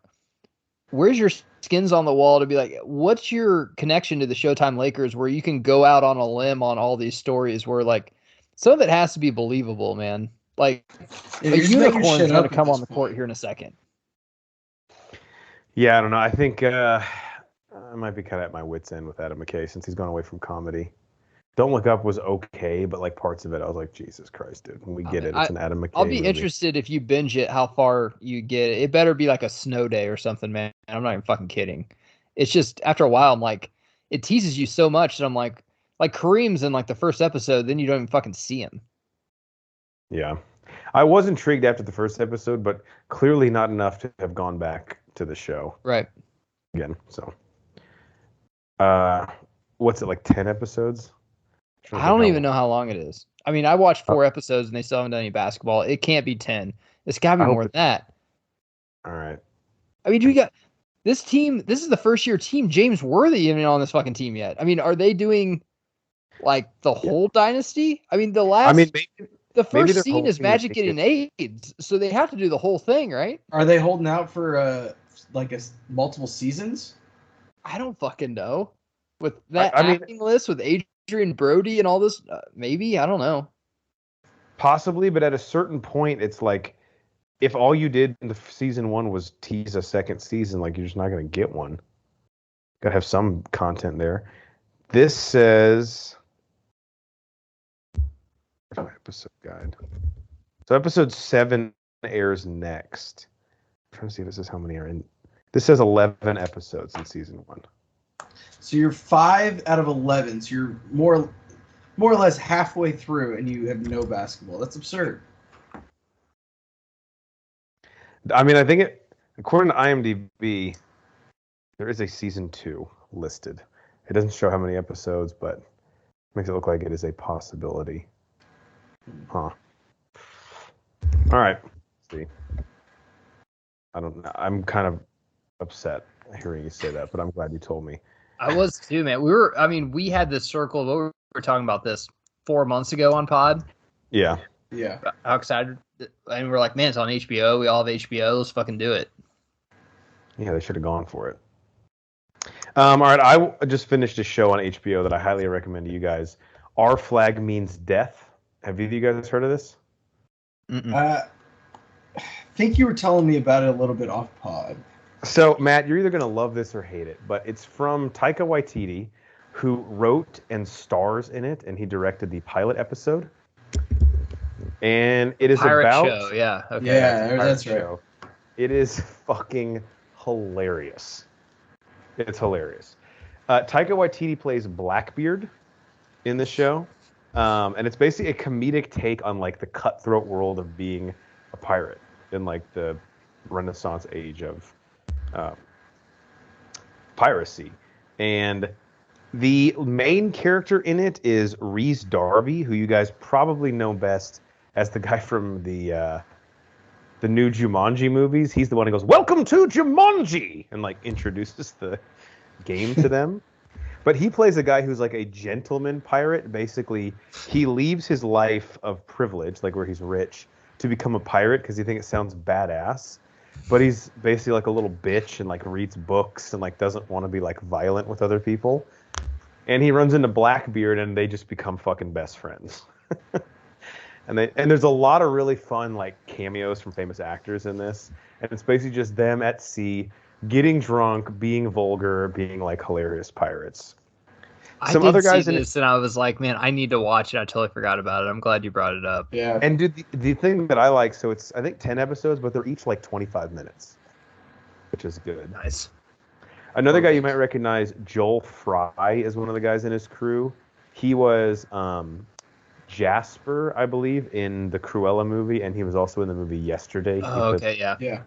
where's your skins on the wall to be like, what's your connection to the Showtime Lakers where you can go out on a limb on all these stories where like some of it has to be believable, man. Like, Yeah, a you're just making unicorn's shit going up to at come this on the point. court here in a second. Yeah, I don't know. I think I might be kind of at my wit's end with Adam McKay since he's gone away from comedy. Don't Look Up was okay, but like parts of it, I was like, Jesus Christ, dude. When we get it, it's an Adam McKay I'll be movie. interested if you binge it, how far you get it. It better be like a snow day or something, man. I'm not even fucking kidding. It's just after a while, I'm like, it teases you so much that I'm like Kareem's in like the first episode, then you don't even fucking see him. Yeah. I was intrigued after the first episode, but clearly not enough to have gone back to the show. Right. Again, so. What's it, like 10 episodes? I don't even know how long it is. I mean, I watched 4 episodes and they still haven't done any basketball. It can't be 10. It's got to be more than that. All right. I mean, we got this team. This is the first year team. James Worthy even on this fucking team yet. I mean, are they doing like the whole dynasty? I mean, the first scene is Magic getting AIDS, so they have to do the whole thing, right? Are they holding out for multiple seasons? I don't fucking know. With that acting list, with Adrian Brody and all this, maybe, I don't know. Possibly, but at a certain point, it's like, if all you did in the season 1 was tease a second season, like, you're just not going to get one. Got to have some content there. This says episode guide. So episode 7 airs next. I'm trying to see if this is how many are in. This says 11 episodes in season 1. So you're 5 out of 11. So you're more or less halfway through, and you have no basketball. That's absurd. I mean, I think According to IMDb, there is a season 2 listed. It doesn't show how many episodes, but makes it look like it is a possibility. Huh. All right. Let's see. I don't know. I'm kind of upset hearing you say that, but I'm glad you told me. I was too, man. We had this circle. We were talking about this 4 months ago on Pod. Yeah. Yeah. How excited. And we're like, man, it's on HBO. We all have HBO. Let's fucking do it. Yeah, they should have gone for it. All right, I just finished a show on HBO that I highly recommend to you guys. Our Flag Means Death. Have you guys heard of this? I think you were telling me about it a little bit off Pod. So, Matt, you're either going to love this or hate it, but it's from Taika Waititi, who wrote and stars in it, and he directed the pilot episode. And it is Pirate about... show, yeah. Okay. Yeah, that's right. Show. It is fucking hilarious. It's hilarious. Taika Waititi plays Blackbeard in the show, and it's basically a comedic take on like the cutthroat world of being a pirate in like the Renaissance age of piracy. And the main character in it is Rhys Darby, who you guys probably know best as the guy from the new Jumanji movies. He's the one who goes, "Welcome to Jumanji," and like introduces the game to them. But he plays a guy who's like a gentleman pirate. Basically, he leaves his life of privilege, like where he's rich, to become a pirate because he thinks it sounds badass. But he's basically like a little bitch and like reads books and like doesn't want to be like violent with other people. And he runs into Blackbeard and they just become fucking best friends. And there's a lot of really fun like cameos from famous actors in this, and it's basically just them at sea, getting drunk, being vulgar, being like hilarious pirates. Some other guys in this, and I was like, man, I need to watch it. I totally forgot about it. I'm glad you brought it up. Yeah. And dude, the thing that I like, so it's I think 10 episodes, but they're each like 25 minutes, which is good. Nice. Another guy you might recognize, Joel Fry, is one of the guys in his crew. He was Jasper, I believe, in the Cruella movie, and he was also in the movie Yesterday. Oh, okay, yeah. Yeah.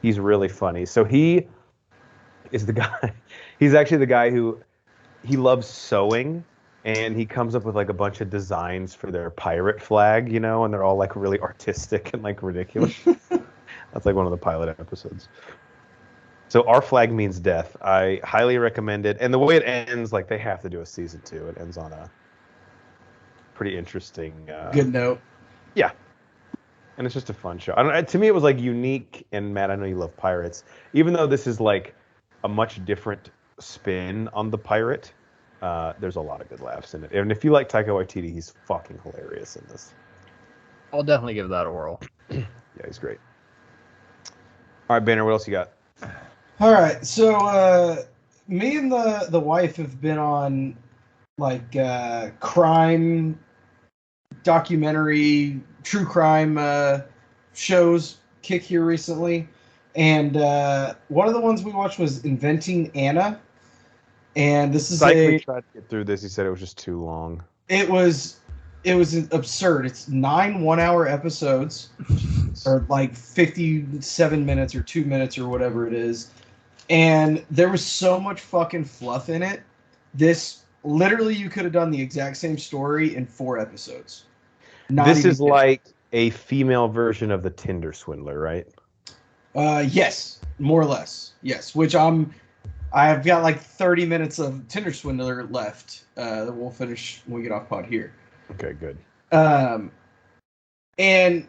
He's really funny. So he is the guy. He's actually the guy who he loves sewing, and he comes up with like a bunch of designs for their pirate flag, you know, and they're all like really artistic and like ridiculous. That's like one of the pilot episodes. So Our Flag Means Death. I highly recommend it. And the way it ends, like they have to do a season 2. It ends on a pretty interesting good note. Yeah. And it's just a fun show. To me, it was like unique. And Matt, I know you love pirates. Even though this is like a much different spin on the pirate, there's a lot of good laughs in it. And if you like Taika Waititi, he's fucking hilarious in this. I'll definitely give that a whirl. Yeah, he's great. All right, Banner, what else you got? All right, so me and the wife have been on like crime documentary, true crime shows kick here recently, and one of the ones we watched was Inventing Anna, and this is we tried to get through this. He said it was just too long. It was absurd. It's 9 1-hour episodes, or like 57 minutes or 2 minutes or whatever it is. And there was so much fucking fluff in it. This, literally, you could have done the exact same story in 4 episodes. This is like a female version of the Tinder Swindler, right? Yes, more or less. Yes, which I've got like 30 minutes of Tinder Swindler left that we'll finish when we get off pod here. Okay, good. And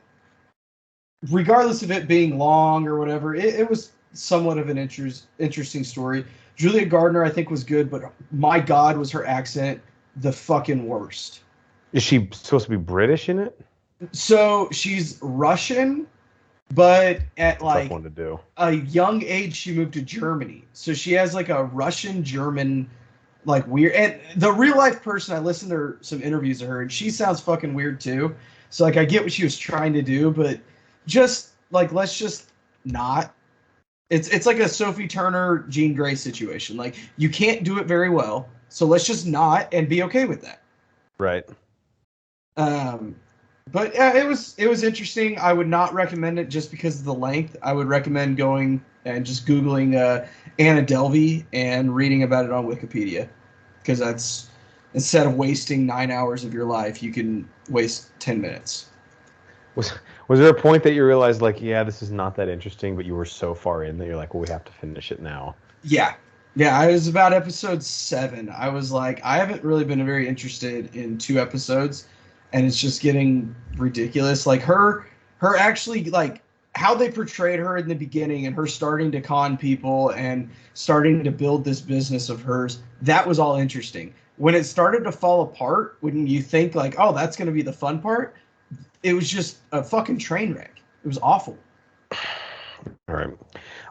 regardless of it being long or whatever, it was somewhat of an interesting story. Julia Gardner, I think, was good, but my God, was her accent the fucking worst. Is she supposed to be British in it? So she's Russian, but at like tough one to do. A young age, she moved to Germany. So she has like a Russian-German, like weird. And the real life person, I listened to some interviews of her, and she sounds fucking weird too. So like I get what she was trying to do, but just like let's just not. It's like a Sophie Turner, Jean Grey situation. Like you can't do it very well, so let's just not and be okay with that. Right. But it was interesting. I would not recommend it just because of the length. I would recommend going and just Googling Anna Delvey and reading about it on Wikipedia, because that's, instead of wasting 9 hours of your life, you can waste 10 minutes. Was there a point that you realized, like, yeah, this is not that interesting, but you were so far in that you're like, well, we have to finish it now? Yeah. I was about episode 7. I was like, I haven't really been very interested in 2 episodes, and it's just getting ridiculous. Like her actually, like, how they portrayed her in the beginning and her starting to con people and starting to build this business of hers, that was all interesting. When it started to fall apart, when you think like, oh, that's going to be the fun part, it was just a fucking train wreck. It was awful. All right.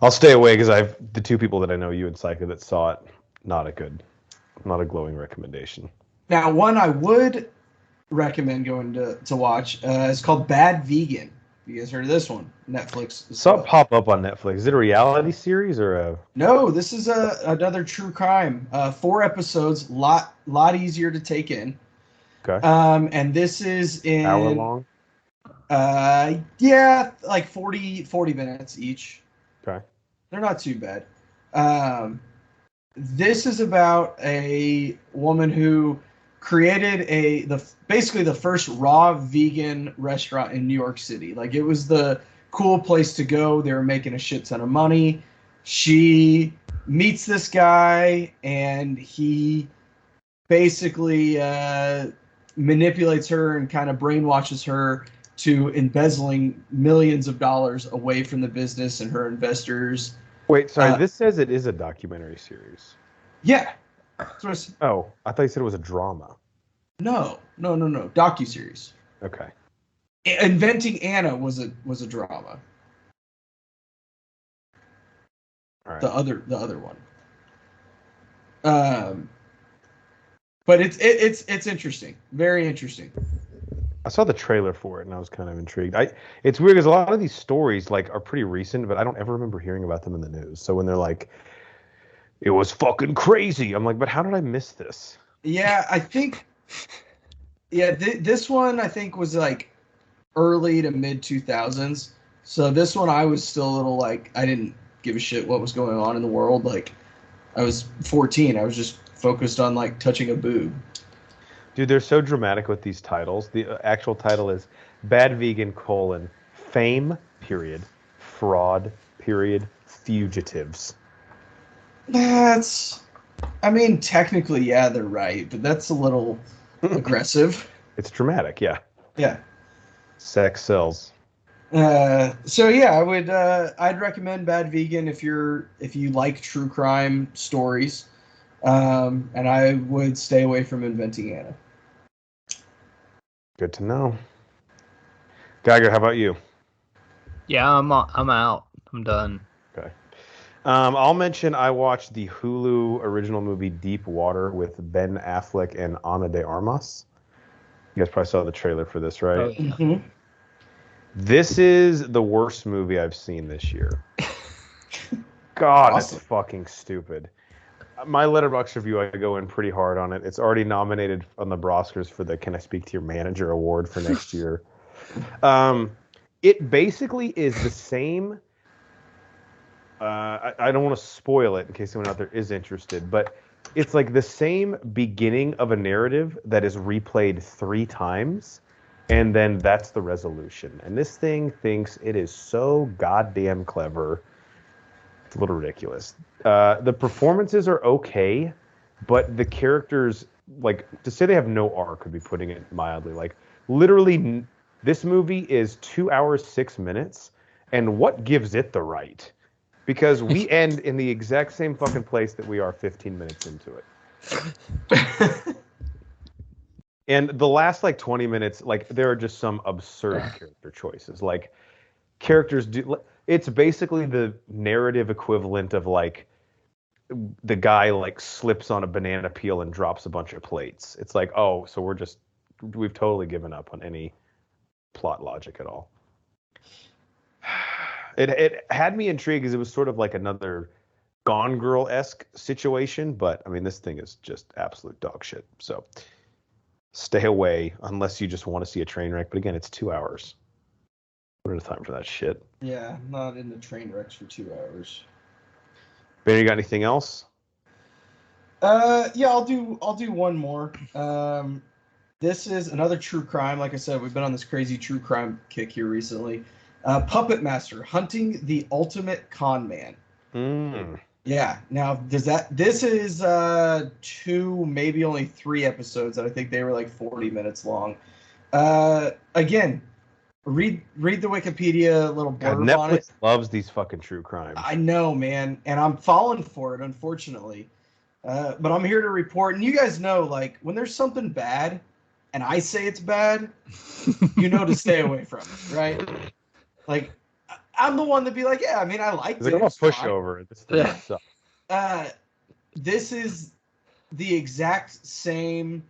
I'll stay away because I've the 2 people that I know, you and Psycho, that saw it. Not a glowing recommendation. Now, one I would recommend going to watch is called Bad Vegan. You guys heard of this one? Netflix. Saw it pop up on Netflix. Is it a reality series or a? No, this is another true crime. 4 episodes, lot easier to take in. Okay. And this is in hour long. Yeah, like 40 minutes each. Okay. They're not too bad. This is about a woman who created basically the first raw vegan restaurant in New York City. Like, it was the cool place to go. They were making a shit ton of money. She meets this guy, and he basically manipulates her and kind of brainwashes her to embezzling millions of dollars away from the business and her investors. Wait, sorry. This says it is a documentary series. Yeah. Oh, I thought you said it was a drama. No. Docuseries. Okay. Inventing Anna was a drama. All right. The other one. But it's interesting. Very interesting. I saw the trailer for it and I was kind of intrigued. It's weird because a lot of these stories like are pretty recent, but I don't ever remember hearing about them in the news. So when they're like, it was fucking crazy, I'm like, but how did I miss this? Yeah, I think. Yeah, this one I think was like early to mid 2000s. So this one I was still a little like, I didn't give a shit what was going on in the world. Like, I was 14. I was just focused on like touching a boob. Dude, they're so dramatic with these titles. The actual title is Bad Vegan: Fame, fraud, fugitives. I mean, technically, yeah, they're right, but that's a little aggressive. It's dramatic, yeah. Yeah. Sex sells. So yeah, I'd recommend Bad Vegan if you like true crime stories. And I would stay away from Inventing Anna. Good to know. Geiger, how about you? Yeah, I'm out. I'm done. Okay. I'll mention I watched the Hulu original movie Deep Water with Ben Affleck and Ana de Armas. You guys probably saw the trailer for this, right? Oh, yeah. Mm-hmm. This is the worst movie I've seen this year. God, Awesome. It's fucking stupid. My Letterboxd review, I go in pretty hard on it. It's already nominated on the Oscars for the Can I Speak to Your Manager award for next year. It basically is the same. I don't want to spoil it in case anyone out there is interested, but it's like the same beginning of a narrative that is replayed 3 times, and then that's the resolution. And this thing thinks it is so goddamn clever. It's a little ridiculous. The performances are okay, but the characters, like, to say they have no arc would be putting it mildly. Like, literally, this movie is 2 hours, 6 minutes, and what gives it the right? Because we end in the exact same fucking place that we are 15 minutes into it. And the last, like, 20 minutes, like, there are just some absurd character choices. Like, characters do... It's basically the narrative equivalent of, like, the guy, like, slips on a banana peel and drops a bunch of plates. It's like, oh, so we've totally given up on any plot logic at all. It had me intrigued because it was sort of like another Gone Girl-esque situation, but, I mean, this thing is just absolute dog shit. So, stay away unless you just want to see a train wreck. But again, it's 2 hours. What are the time for that shit? Yeah, not in the train wrecks for 2 hours. Ben, you got anything else? Yeah, I'll do one more. This is another true crime. Like I said, we've been on this crazy true crime kick here recently. Puppet Master, Hunting the Ultimate Con Man. Yeah. Now, this is 2, maybe only 3 episodes, and I think they were like 40 minutes long. Again, read the Wikipedia little blurb on it. Netflix loves these fucking true crimes. I know, man, and I'm falling for it, unfortunately. But I'm here to report, and you guys know, like, when there's something bad, and I say it's bad, you know to stay away from it, right? Like, I'm the one to be like, yeah, I mean, I liked it. I'm a pushover. This thing sucks. This is the exact same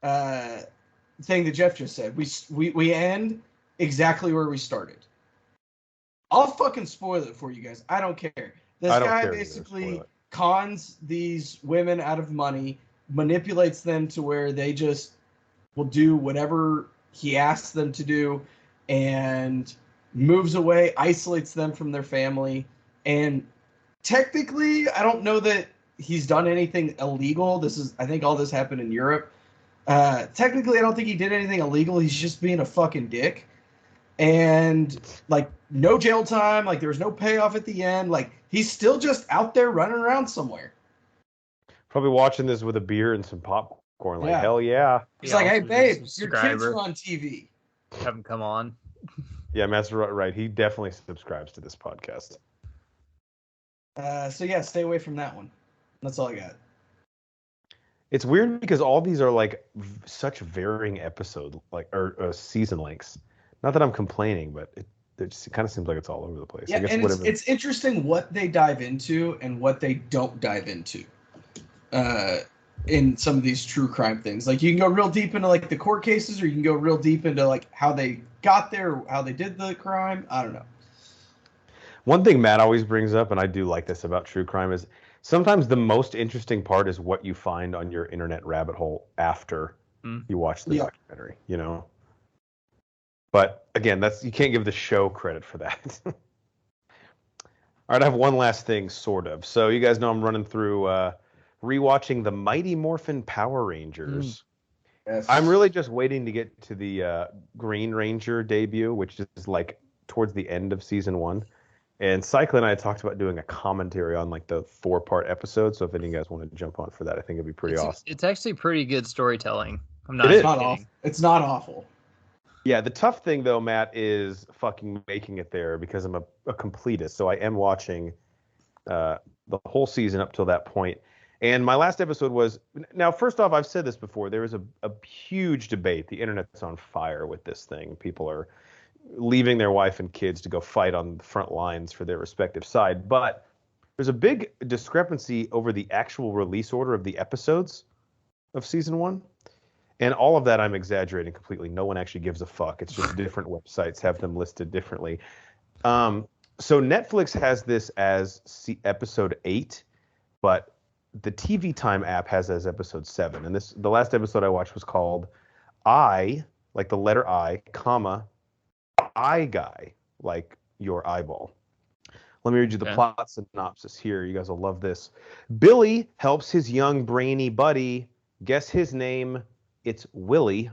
thing that Jeff just said. We end exactly where we started. I'll fucking spoil it for you guys. I don't care. This guy basically cons these women out of money, manipulates them to where they just will do whatever he asks them to do, and moves away, isolates them from their family. And technically, I don't know that he's done anything illegal. I think all this happened in Europe. Technically, I don't think he did anything illegal. He's just being a fucking dick. And, like, no jail time. Like, there was no payoff at the end. Like, he's still just out there running around somewhere. Probably watching this with a beer and some popcorn. Like, hell yeah. He's like, hey, babe, your kids are on TV. Have them come on. Yeah, Matt's right. He definitely subscribes to this podcast. So, yeah, stay away from that one. That's all I got. It's weird because all these are, like, such varying episode, like, or season lengths. Not that I'm complaining, but it kind of seems like it's all over the place. Yeah, I guess and it's interesting what they dive into and what they don't dive into in some of these true crime things. Like, you can go real deep into, like, the court cases, or you can go real deep into, like, how they got there, or how they did the crime. I don't know. One thing Matt always brings up, and I do like this about true crime, is sometimes the most interesting part is what you find on your internet rabbit hole after you watch the documentary, you know? But again, you can't give the show credit for that. All right, I have one last thing, sort of. So you guys know I'm running through rewatching the Mighty Morphin Power Rangers. Yes. I'm really just waiting to get to the Green Ranger debut, which is like towards the end of season 1. And Cyclone and I talked about doing a commentary on like the 4-part episode. So if any of you guys want to jump on for that, I think it'd be pretty awesome. It's actually pretty good storytelling. It's not awful. It's not awful. Yeah, the tough thing, though, Matt, is fucking making it there because I'm a completist. So I am watching the whole season up till that point. And my last episode was... Now, first off, I've said this before. There is a huge debate. The internet's on fire with this thing. People are leaving their wife and kids to go fight on the front lines for their respective side. But there's a big discrepancy over the actual release order of the episodes of season 1. And all of that I'm exaggerating completely. No one actually gives a fuck. It's just different websites have them listed differently. So Netflix has this as episode 8, but the TV Time app has as episode 7. And the last episode I watched was called I, like the letter I, comma, I guy, like your eyeball. Let me read you the plot synopsis here. You guys will love this. Billy helps his young brainy buddy guess his name. It's Willie.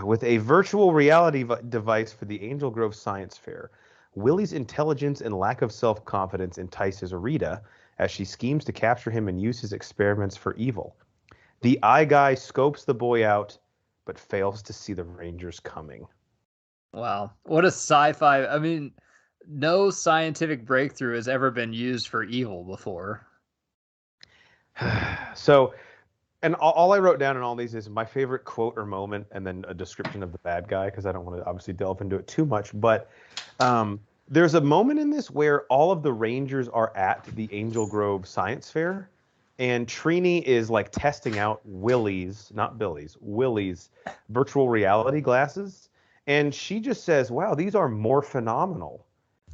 With a virtual reality device for the Angel Grove Science Fair, Willie's intelligence and lack of self-confidence entices Rita as she schemes to capture him and use his experiments for evil. The eye guy scopes the boy out, but fails to see the Rangers coming. Wow. What a sci-fi... I mean, no scientific breakthrough has ever been used for evil before. So... And all I wrote down in all these is my favorite quote or moment, and then a description of the bad guy, because I don't want to obviously delve into it too much. But there's a moment in this where all of the Rangers are at the Angel Grove Science Fair, and Trini is like testing out Willie's virtual reality glasses. And she just says, wow, these are more phenomenal.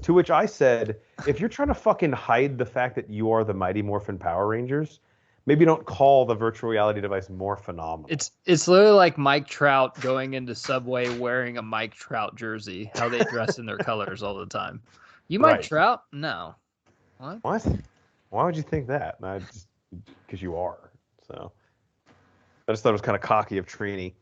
To which I said, if you're trying to fucking hide the fact that you are the Mighty Morphin Power Rangers, maybe don't call the virtual reality device more phenomenal. It's literally like Mike Trout going into Subway wearing a Mike Trout jersey. How they dress in their colors all the time. You Mike Right. Trout? No. What? What? Why would you think that? Because you are. So I just thought it was kind of cocky of Trini.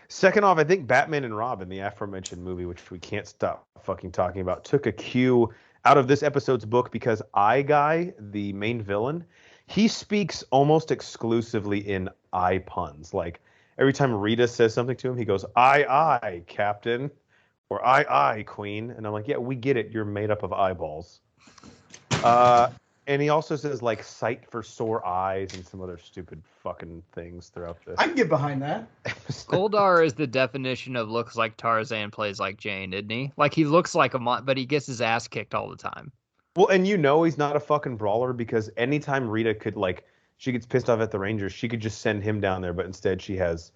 Second off, I think Batman and Robin, the aforementioned movie, which we can't stop fucking talking about, took a cue out of this episode's book because Guy, the main villain, he speaks almost exclusively in I puns. Like every time Rita says something to him, he goes, I, Captain, or I, Queen. And I'm like, yeah, we get it. You're made up of eyeballs. And he also says like sight for sore eyes and some other stupid fucking things throughout this. I can get behind that. Goldar is the definition of looks like Tarzan, plays like Jane, isn't he? Like he looks like but he gets his ass kicked all the time. Well, and he's not a fucking brawler because anytime Rita could she gets pissed off at the Rangers, she could just send him down there, but instead she has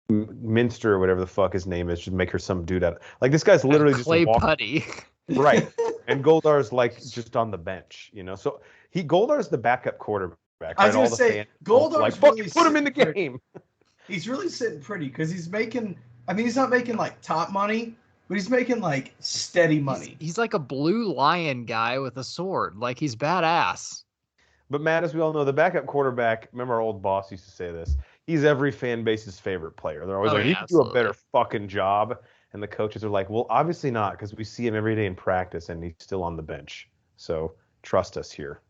Minster or whatever the fuck his name is, just make her some dude out. Like this guy's literally just Clay Putty. Right. And Goldar's just on the bench, So Goldar's the backup quarterback. Right? I was going to say, Goldar's really put him in the game. He's really sitting pretty because he's making, he's not making top money, but he's making steady money. He's like a blue lion guy with a sword. Like he's badass. But Matt, as we all know, the backup quarterback, remember our old boss used to say this, he's every fan base's favorite player. They're always he can do a better fucking job. And the coaches are like, well, obviously not, because we see him every day in practice, and he's still on the bench. So trust us here.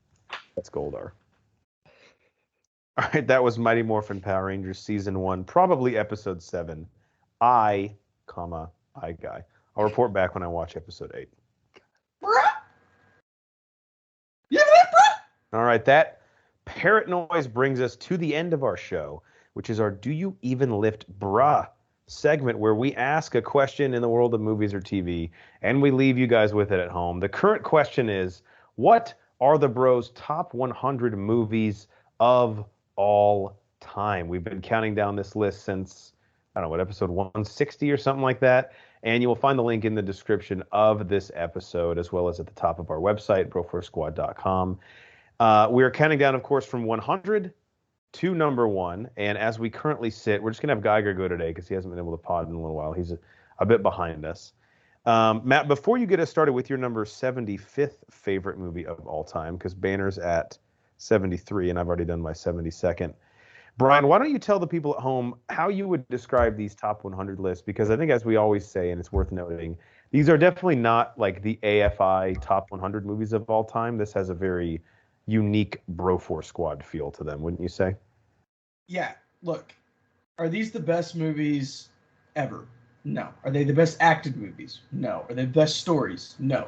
That's Goldar. All right, that was Mighty Morphin Power Rangers Season 1, probably Episode 7. I, Guy. I'll report back when I watch Episode 8. Bruh! Yeah, bruh! All right, that parrot noise brings us to the end of our show, which is our Do You Even Lift Bruh segment where we ask a question in the world of movies or TV, and we leave you guys with it at home. The current question is, what are the Bros' top 100 movies of all time? We've been counting down this list since, I don't know, episode 160 or something like that, and you will find the link in the description of this episode, as well as at the top of our website, bro4squad.com. We are counting down, of course, from 100 to number 1, and as we currently sit, we're just gonna have Geiger go today because he hasn't been able to pod in a little while. He's a bit behind us. Matt, before you get us started with your number 75th favorite movie of all time, because Banner's at 73 and I've already done my 72nd. Brian, why don't you tell the people at home how you would describe these top 100 lists? Because I think, as we always say, and it's worth noting, these are definitely not like the AFI top 100 movies of all time. This has a very unique Bro4 Squad feel to them, wouldn't you say? Yeah. Look, are these the best movies ever? No. Are they the best acted movies? No. Are they the best stories? No.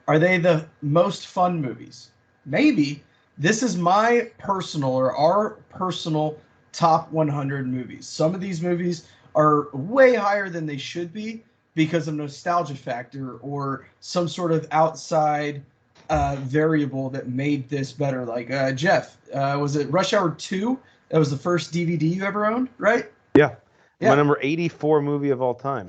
Are they the most fun movies? Maybe. This is my personal or our personal top 100 movies. Some of these movies are way higher than they should be because of nostalgia factor or some sort of outside variable that made this better. Like Jeff, was it Rush Hour 2? That was the first DVD you ever owned, right? Yeah. My number 84 movie of all time.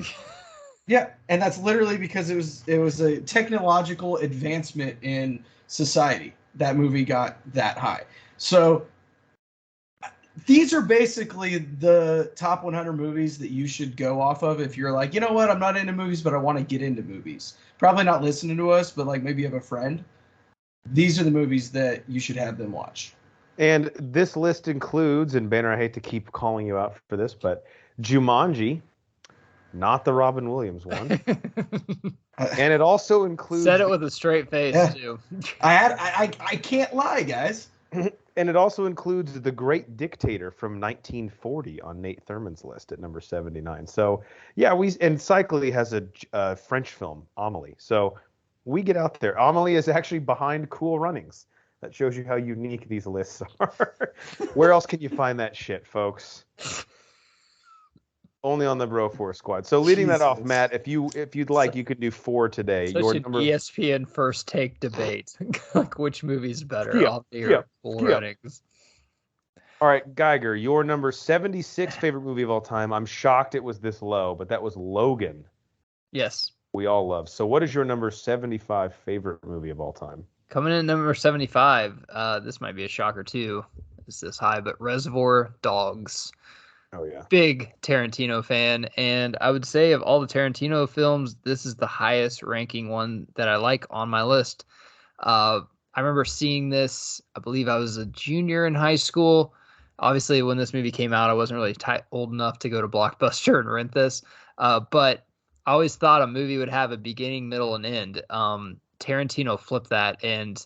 Yeah, and that's literally because it was a technological advancement in society. That movie got that high. So these are basically the top 100 movies that you should go off of if you're like, you know what, I'm not into movies, but I want to get into movies. Probably not listening to us, but like maybe you have a friend. These are the movies that you should have them watch. And this list includes, and Banner, I hate to keep calling you out for this, but Jumanji, not the Robin Williams one. And it also includes... Said it with a straight face, too. I can't lie, guys. And it also includes The Great Dictator from 1940 on Nate Thurman's list at number 79. So, yeah, and Cycly has a French film, Amélie. So we get out there. Amélie is actually behind Cool Runnings. That shows you how unique these lists are. Where else can you find that shit, folks? Only on the Bro4 Squad. So leading that off, Matt, if you'd like, you could do 4 today. Such an ESPN first take debate. Like which movie's better? Off the Cool Runnings. All right, Geiger, your number 76 favorite movie of all time. I'm shocked it was this low, but that was Logan. Yes. We all love. So what is your number 75 favorite movie of all time? Coming in at number 75, this might be a shocker too. It's this high, but Reservoir Dogs. Oh yeah. Big Tarantino fan, and I would say of all the Tarantino films, this is the highest ranking one that I like on my list. I remember seeing this, I believe I was a junior in high school. Obviously, when this movie came out, I wasn't really old enough to go to Blockbuster and rent this, but I always thought a movie would have a beginning, middle, and end. Tarantino flipped that, and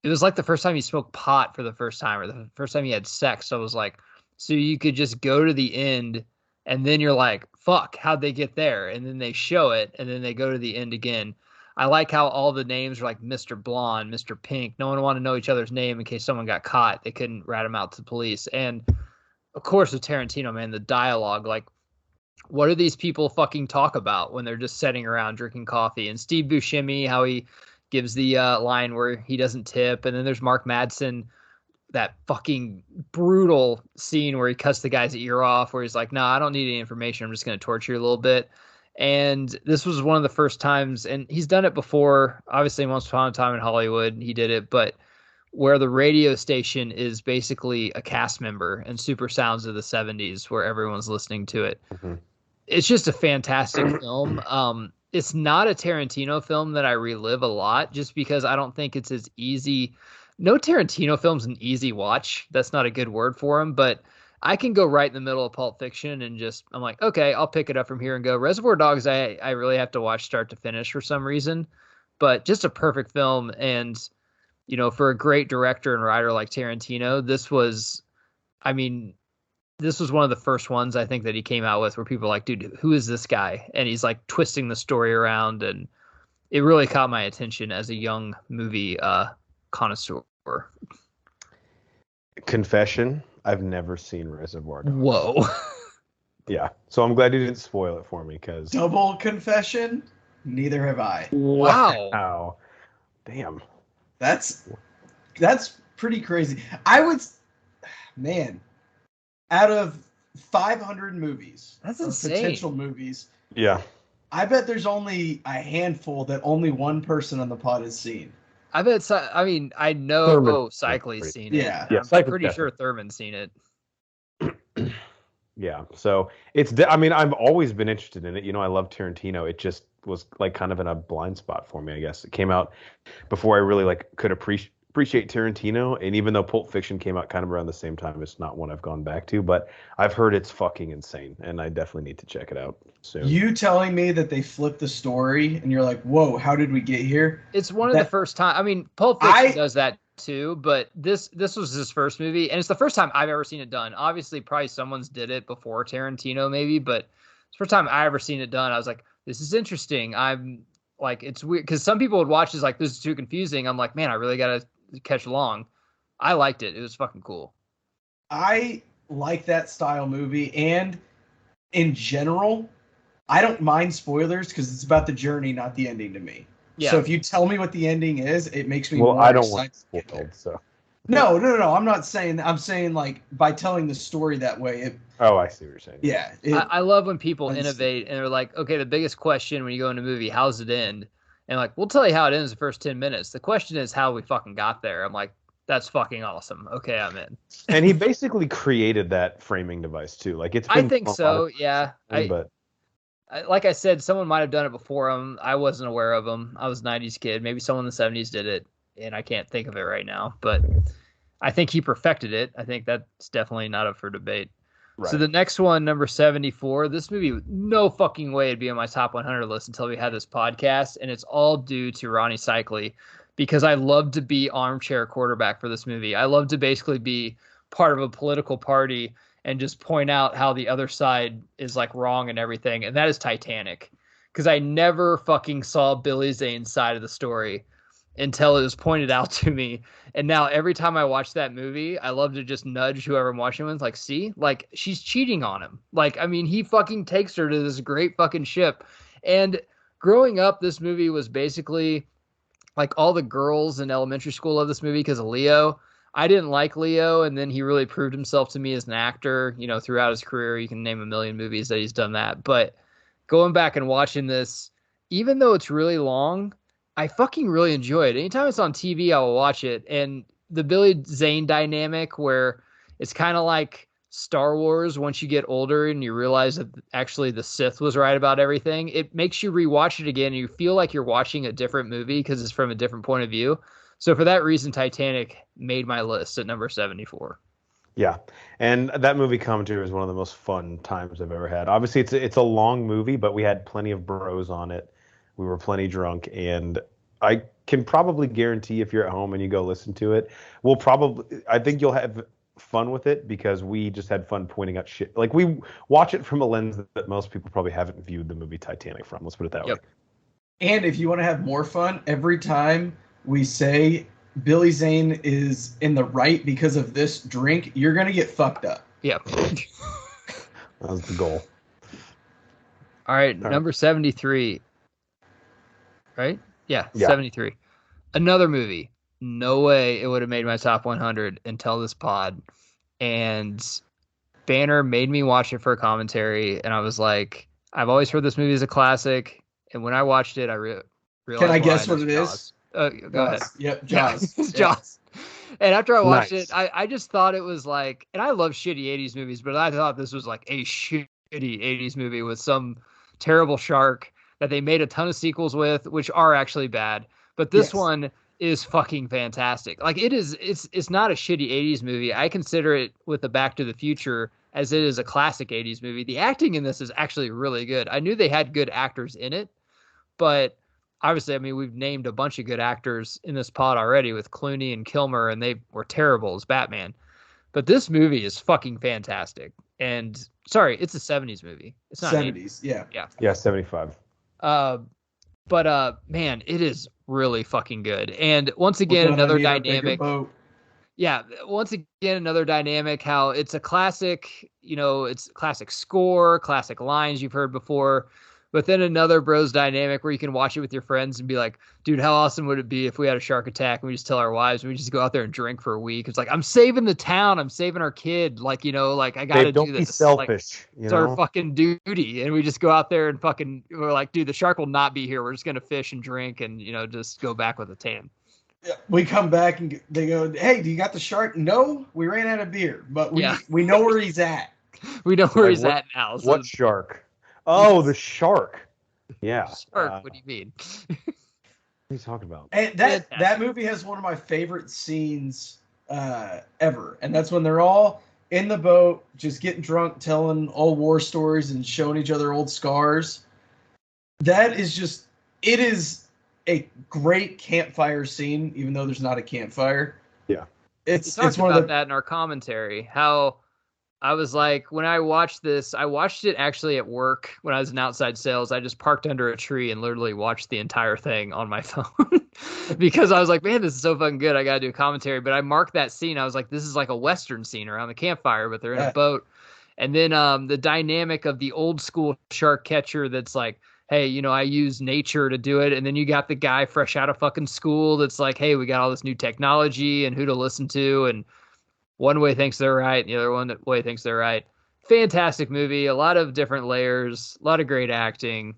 it was like the first time he smoked pot for the first time, or the first time he had sex. So I was like, so you could just go to the end, and then you're like, fuck, how'd they get there? And then they show it, and then they go to the end again. I like how all the names are like Mr. Blonde, Mr. Pink. No one wanted to know each other's name in case someone got caught. They couldn't rat him out to the police. And of course, with Tarantino, man, the dialogue, like, what do these people fucking talk about when they're just sitting around drinking coffee? And Steve Buscemi, how he gives the line where he doesn't tip. And then there's Mark Madsen, that fucking brutal scene where he cuts the guy's ear off, where he's like, no, I don't need any information. I'm just going to torture you a little bit. And this was one of the first times, and he's done it before, obviously Once Upon a Time in Hollywood, he did it, but where the radio station is basically a cast member and Super Sounds of the 70s where everyone's listening to it. Mm-hmm. It's just a fantastic film. It's not a Tarantino film that I relive a lot, just because I don't think it's as easy. No Tarantino film's an easy watch. That's not a good word for him, but I can go right in the middle of Pulp Fiction and just, I'm like, okay, I'll pick it up from here and go. Reservoir Dogs, I really have to watch start to finish for some reason, but just a perfect film. And, you know, for a great director and writer like Tarantino, this was one of the first ones I think that he came out with where people are like, dude, who is this guy? And he's like twisting the story around, and it really caught my attention as a young movie connoisseur. Confession, I've never seen Reservoir Dogs. Whoa. Yeah, so I'm glad you didn't spoil it for me, because... Double confession, neither have I. Wow. Damn. That's pretty crazy. Man, out of 500 movies, that's insane. Potential movies, yeah, I bet there's only a handful that only one person on the pod has seen. I bet. I mean, I know Cycly's seen it. Yeah, I'm pretty sure Thurman's seen it. Yeah, so it's. I mean, I've always been interested in it. You know, I love Tarantino. It just was like kind of in a blind spot for me, I guess. It came out before I really could appreciate Tarantino, and even though Pulp Fiction came out kind of around the same time, it's not one I've gone back to, but I've heard it's fucking insane, and I definitely need to check it out soon. You telling me that they flipped the story, and you're like, whoa, how did we get here? It's one of the first time. I mean, Pulp Fiction does that too, but this was his first movie, and it's the first time I've ever seen it done. Obviously, probably someone's did it before Tarantino, maybe, but it's the first time I ever seen it done. I was like, this is interesting. I'm like, it's weird, because some people would watch this like, this is too confusing. I'm like, man, I really gotta catch along. I liked it. It was fucking cool. I like that style movie, and in general, I don't mind spoilers because it's about the journey, not the ending to me. Yeah. So if you tell me what the ending is, it makes me more I don't want spoiled, so. No. I'm not saying that. I'm saying, like, by telling the story that way. I see what you're saying. Yeah. I love when people innovate and they're like, okay, the biggest question when you go into a movie, how's it end? And like, we'll tell you how it ends the first 10 minutes. The question is how we fucking got there. I'm like, that's fucking awesome. Okay, I'm in. And he basically created that framing device too. Like, it's been I think so, yeah. Like I said, someone might have done it before him. I wasn't aware of him. I was a 90s kid. Maybe someone in the 70s did it, and I can't think of it right now. But I think he perfected it. I think that's definitely not up for debate. Right. So the next one, number 74, this movie, no fucking way it'd be on my top 100 list until we had this podcast, and it's all due to Ronnie Cycli, because I love to be armchair quarterback for this movie. I love to basically be part of a political party and just point out how the other side is like wrong and everything, and that is Titanic, because I never fucking saw Billy Zane's side of the story until it was pointed out to me. And now every time I watch that movie, I love to just nudge whoever I'm watching with, like, see, like, she's cheating on him. Like, I mean, he fucking takes her to this great fucking ship. And growing up, this movie was basically like all the girls in elementary school love this movie because of Leo. I didn't like Leo, and then he really proved himself to me as an actor. You know, throughout his career, you can name a million movies that he's done that. But going back and watching this, even though it's really long, I fucking really enjoy it. Anytime it's on TV, I will watch it. And the Billy Zane dynamic, where it's kind of like Star Wars once you get older and you realize that actually the Sith was right about everything, it makes you rewatch it again and you feel like you're watching a different movie because it's from a different point of view. So for that reason, Titanic made my list at number 74. Yeah, and that movie commentary is one of the most fun times I've ever had. Obviously, it's a long movie, but we had plenty of bros on it. We were plenty drunk, and I can probably guarantee if you're at home and you go listen to it, I think you'll have fun with it because we just had fun pointing out shit. Like, we watch it from a lens that most people probably haven't viewed the movie Titanic from. Let's put it that way. And if you want to have more fun, every time we say Billy Zane is in the right because of this drink, you're going to get fucked up. Yep. That was the goal. All right, number 73. Right? Yeah, 73. Another movie. No way it would have made my top 100 until this pod. And Banner made me watch it for a commentary, and I was like, I've always heard this movie is a classic, and when I watched it, I realized. Can I guess what it is? Go ahead. Yep, Jaws. Yeah, Jaws. And after I watched it, I just thought it was like, and I love shitty 80s movies, but I thought this was like a shitty 80s movie with some terrible shark that they made a ton of sequels with, which are actually bad. But this one is fucking fantastic. Like, it's not a shitty 80s movie. I consider it, with the Back to the Future, as it is a classic 80s movie. The acting in this is actually really good. I knew they had good actors in it, but obviously, I mean, we've named a bunch of good actors in this pod already with Clooney and Kilmer, and they were terrible as Batman. But this movie is fucking fantastic. And sorry, it's a 70s movie. It's not 70s, 80s. Yeah, 75. But man, it is really fucking good. And once again, another dynamic. Yeah, once again, another dynamic, how it's a classic, it's classic score, classic lines you've heard before. But then another bros dynamic where you can watch it with your friends and be like, dude, how awesome would it be if we had a shark attack and we just tell our wives and we just go out there and drink for a week? It's like, I'm saving the town. I'm saving our kid. Like, I got to do this. Don't be selfish. It's our fucking duty. And we just go out there and we're like, dude, the shark will not be here. We're just going to fish and drink and, just go back with a tan. Yeah, we come back and they go, hey, do you got the shark? No, we ran out of beer, but we know where he's at. We know where he's at now. So what shark? Oh, the shark. Yeah. Shark, what do you mean? What are you talking about? And that movie has one of my favorite scenes ever. And that's when they're all in the boat, just getting drunk, telling old war stories and showing each other old scars. That is just, it is a great campfire scene, even though there's not a campfire. Yeah. It's one about that in our commentary, how I was like, when I watched this, I watched it actually at work when I was in outside sales. I just parked under a tree and literally watched the entire thing on my phone because I was like, man, this is so fucking good. I got to do a commentary. But I marked that scene. I was like, this is like a Western scene around the campfire, but they're in a boat. And then the dynamic of the old school shark catcher that's like, hey, I use nature to do it. And then you got the guy fresh out of fucking school that's like, hey, we got all this new technology and who to listen to. And one way thinks they're right, and the other way thinks they're right. Fantastic movie, a lot of different layers, a lot of great acting.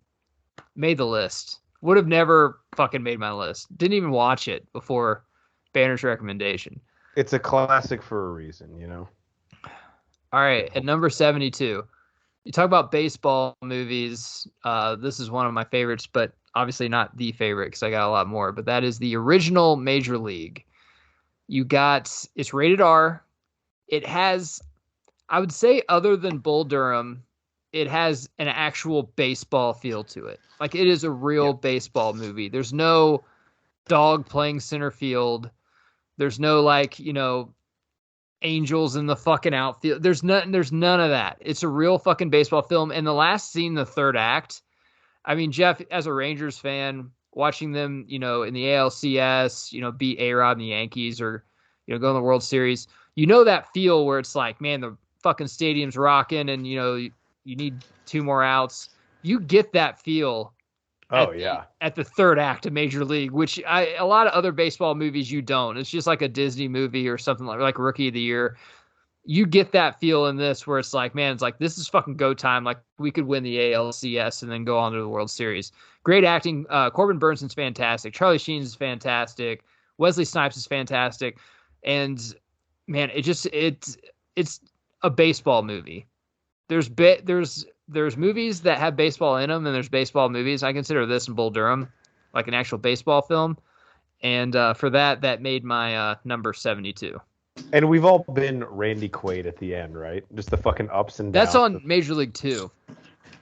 Made the list. Would have never fucking made my list. Didn't even watch it before Banner's recommendation. It's a classic for a reason, All right, at number 72. You talk about baseball movies. This is one of my favorites, but obviously not the favorite because I got a lot more. But that is the original Major League. It's rated R. It has, I would say, other than Bull Durham, it has an actual baseball feel to it. Like, it is a real baseball movie. There's no dog playing center field. There's no, angels in the fucking outfield. There's none of that. It's a real fucking baseball film. And the last scene, the third act, I mean, Jeff, as a Rangers fan, watching them, in the ALCS, beat A-Rod and the Yankees or, go in the World Series, that feel where it's like, man, the fucking stadium's rocking and, you need two more outs. You get that feel. At the third act of Major League, which a lot of other baseball movies you don't. It's just like a Disney movie or something like Rookie of the Year. you get that feel in this where it's like, man, it's like, this is fucking go time. Like, we could win the ALCS and then go on to the World Series. Great acting. Corbin Burnson's fantastic. Charlie Sheen is fantastic. Wesley Snipes is fantastic. And man, it's a baseball movie. There's movies that have baseball in them, and there's baseball movies. I consider this and Bull Durham like an actual baseball film. And for that made my number 72. And we've all been Randy Quaid at the end, right? Just the fucking ups and downs. That's on Major League 2.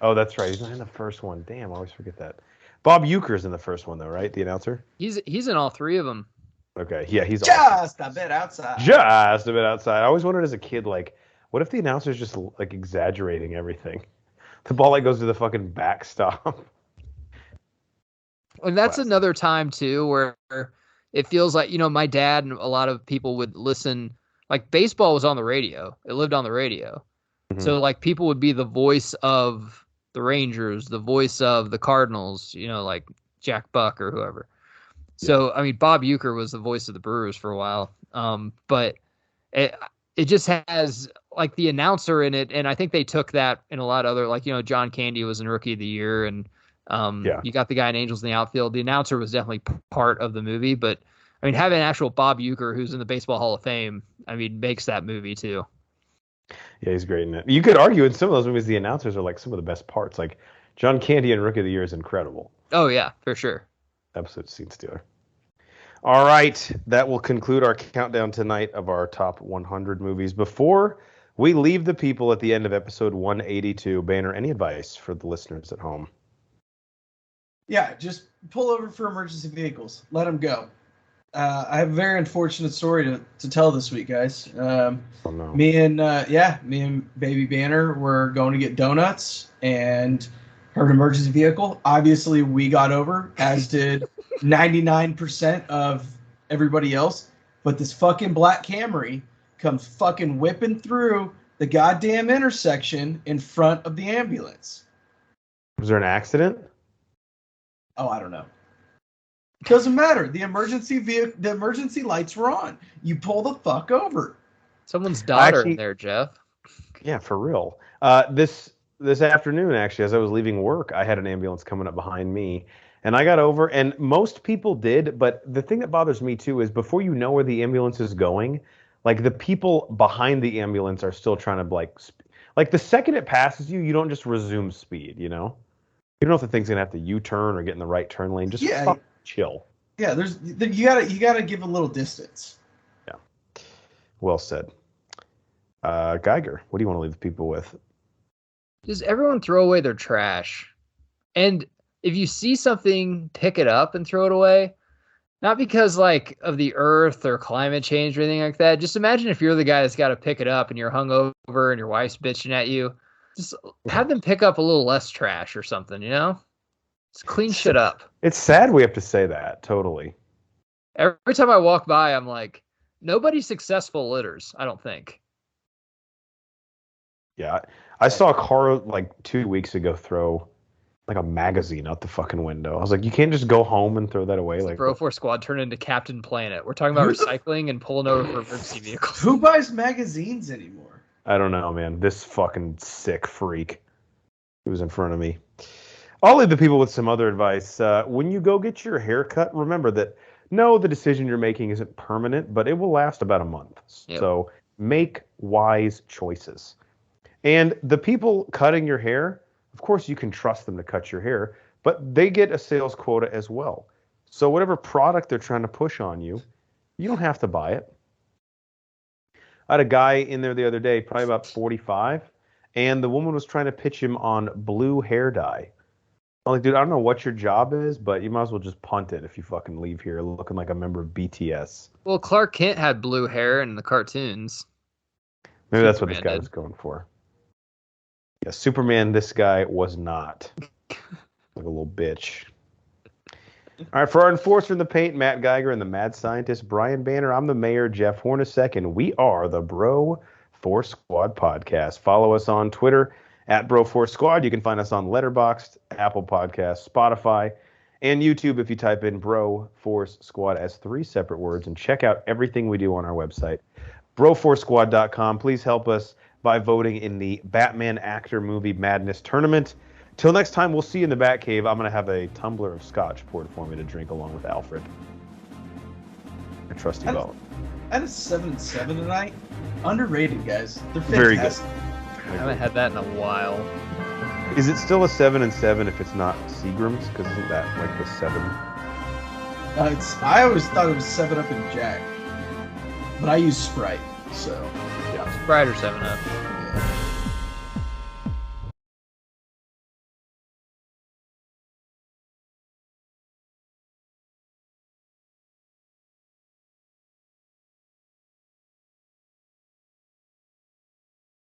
Oh, that's right. He's not in the first one. Damn, I always forget that. Bob Uecker's in the first one, though, right? The announcer? He's in all three of them. Okay, yeah, he's just a bit outside. Just a bit outside. I always wondered as a kid, like, what if the announcer's just, like, exaggerating everything? The ball, like, goes to the fucking backstop. And that's another time, too, where it feels like, my dad and a lot of people would listen, like baseball was on the radio. It lived on the radio. Mm-hmm. So like people would be the voice of the Rangers, the voice of the Cardinals, like Jack Buck or whoever. Yeah. So, I mean, Bob Uecker was the voice of the Brewers for a while. But it just has like the announcer in it. And I think they took that in a lot of other, like, John Candy was in Rookie of the Year, and you got the guy in Angels in the Outfield. The announcer was definitely part of the movie, but I mean, having actual Bob Uecker, who's in the Baseball Hall of Fame, I mean, makes that movie too. Yeah, he's great in it. You could argue in some of those movies, the announcers are like some of the best parts. Like John Candy in Rookie of the Year is incredible. Oh yeah, for sure. Absolute scene stealer. All right, that will conclude our countdown tonight of our top 100 movies. Before we leave the people at the end of episode 182, Banner, any advice for the listeners at home? Yeah, just pull over for emergency vehicles. Let them go. I have a very unfortunate story to tell this week, guys. Oh, no. Me and Baby Banner were going to get donuts and heard an emergency vehicle. Obviously, we got over, as did 99% of everybody else. But this fucking black Camry comes fucking whipping through the goddamn intersection in front of the ambulance. Was there an accident? Oh, I don't know. Doesn't matter. The emergency lights were on. You pull the fuck over. Someone's daughter in there, Jeff. Yeah, for real. This afternoon, actually, as I was leaving work, I had an ambulance coming up behind me, and I got over. And most people did, but the thing that bothers me too is before you know where the ambulance is going, like the people behind the ambulance are still trying to like the second it passes you, you don't just resume speed. You don't know if the thing's gonna have to U-turn or get in the right turn lane. Just chill. Yeah, you gotta give a little distance. Yeah. Well said. Geiger, what do you want to leave the people with? Does everyone throw away their trash? And if you see something, pick it up and throw it away. Not because like of the earth or climate change or anything like that. Just imagine if you're the guy that's got to pick it up and you're hungover and your wife's bitching at you. Just have them pick up a little less trash or something, Just clean shit up. It's sad we have to say that, totally. Every time I walk by, I'm like, nobody successful litters, I don't think. Yeah, I saw a car like 2 weeks ago throw like a magazine out the fucking window. I was like, you can't just go home and throw that away. Like Bro Force Squad turned into Captain Planet. We're talking about recycling and pulling over for emergency vehicles. Who buys magazines anymore? I don't know, man. This fucking sick freak who was in front of me. I'll leave the people with some other advice. When you go get your hair cut, remember that no, the decision you're making isn't permanent, but it will last about a month. Yep. So make wise choices. And the people cutting your hair, of course, you can trust them to cut your hair, but they get a sales quota as well. So whatever product they're trying to push on you, you don't have to buy it. I had a guy in there the other day, probably about 45, and the woman was trying to pitch him on blue hair dye. I'm like, dude, I don't know what your job is, but you might as well just punt it if you fucking leave here looking like a member of BTS. Well, Clark Kent had blue hair in the cartoons. Maybe that's what this guy was going for. Yeah, Superman, this guy was not. Like a little bitch. All right, for our enforcer in the paint, Matt Geiger, and the mad scientist, Brian Banner, I'm the mayor, Jeff Hornacek, and we are the Bro Force Squad podcast. Follow us on Twitter at Bro Force Squad. You can find us on Letterboxd, Apple Podcasts, Spotify, and YouTube if you type in Bro Force Squad as 3 separate words, and check out everything we do on our website, Bro4Squad.com. Please help us by voting in the Batman Actor Movie Madness Tournament. Till next time, we'll see you in the Batcave. I'm going to have a tumbler of scotch poured for me to drink along with Alfred. I trust you both. That is 7 and 7 tonight. Underrated, guys. They're Very good. fantastic. I haven't had that in a while. Is it still a 7 and 7 if it's not Seagram's? Because isn't that like the 7? I always thought it was 7-Up and Jack. But I use Sprite, so. Sprite or 7-Up.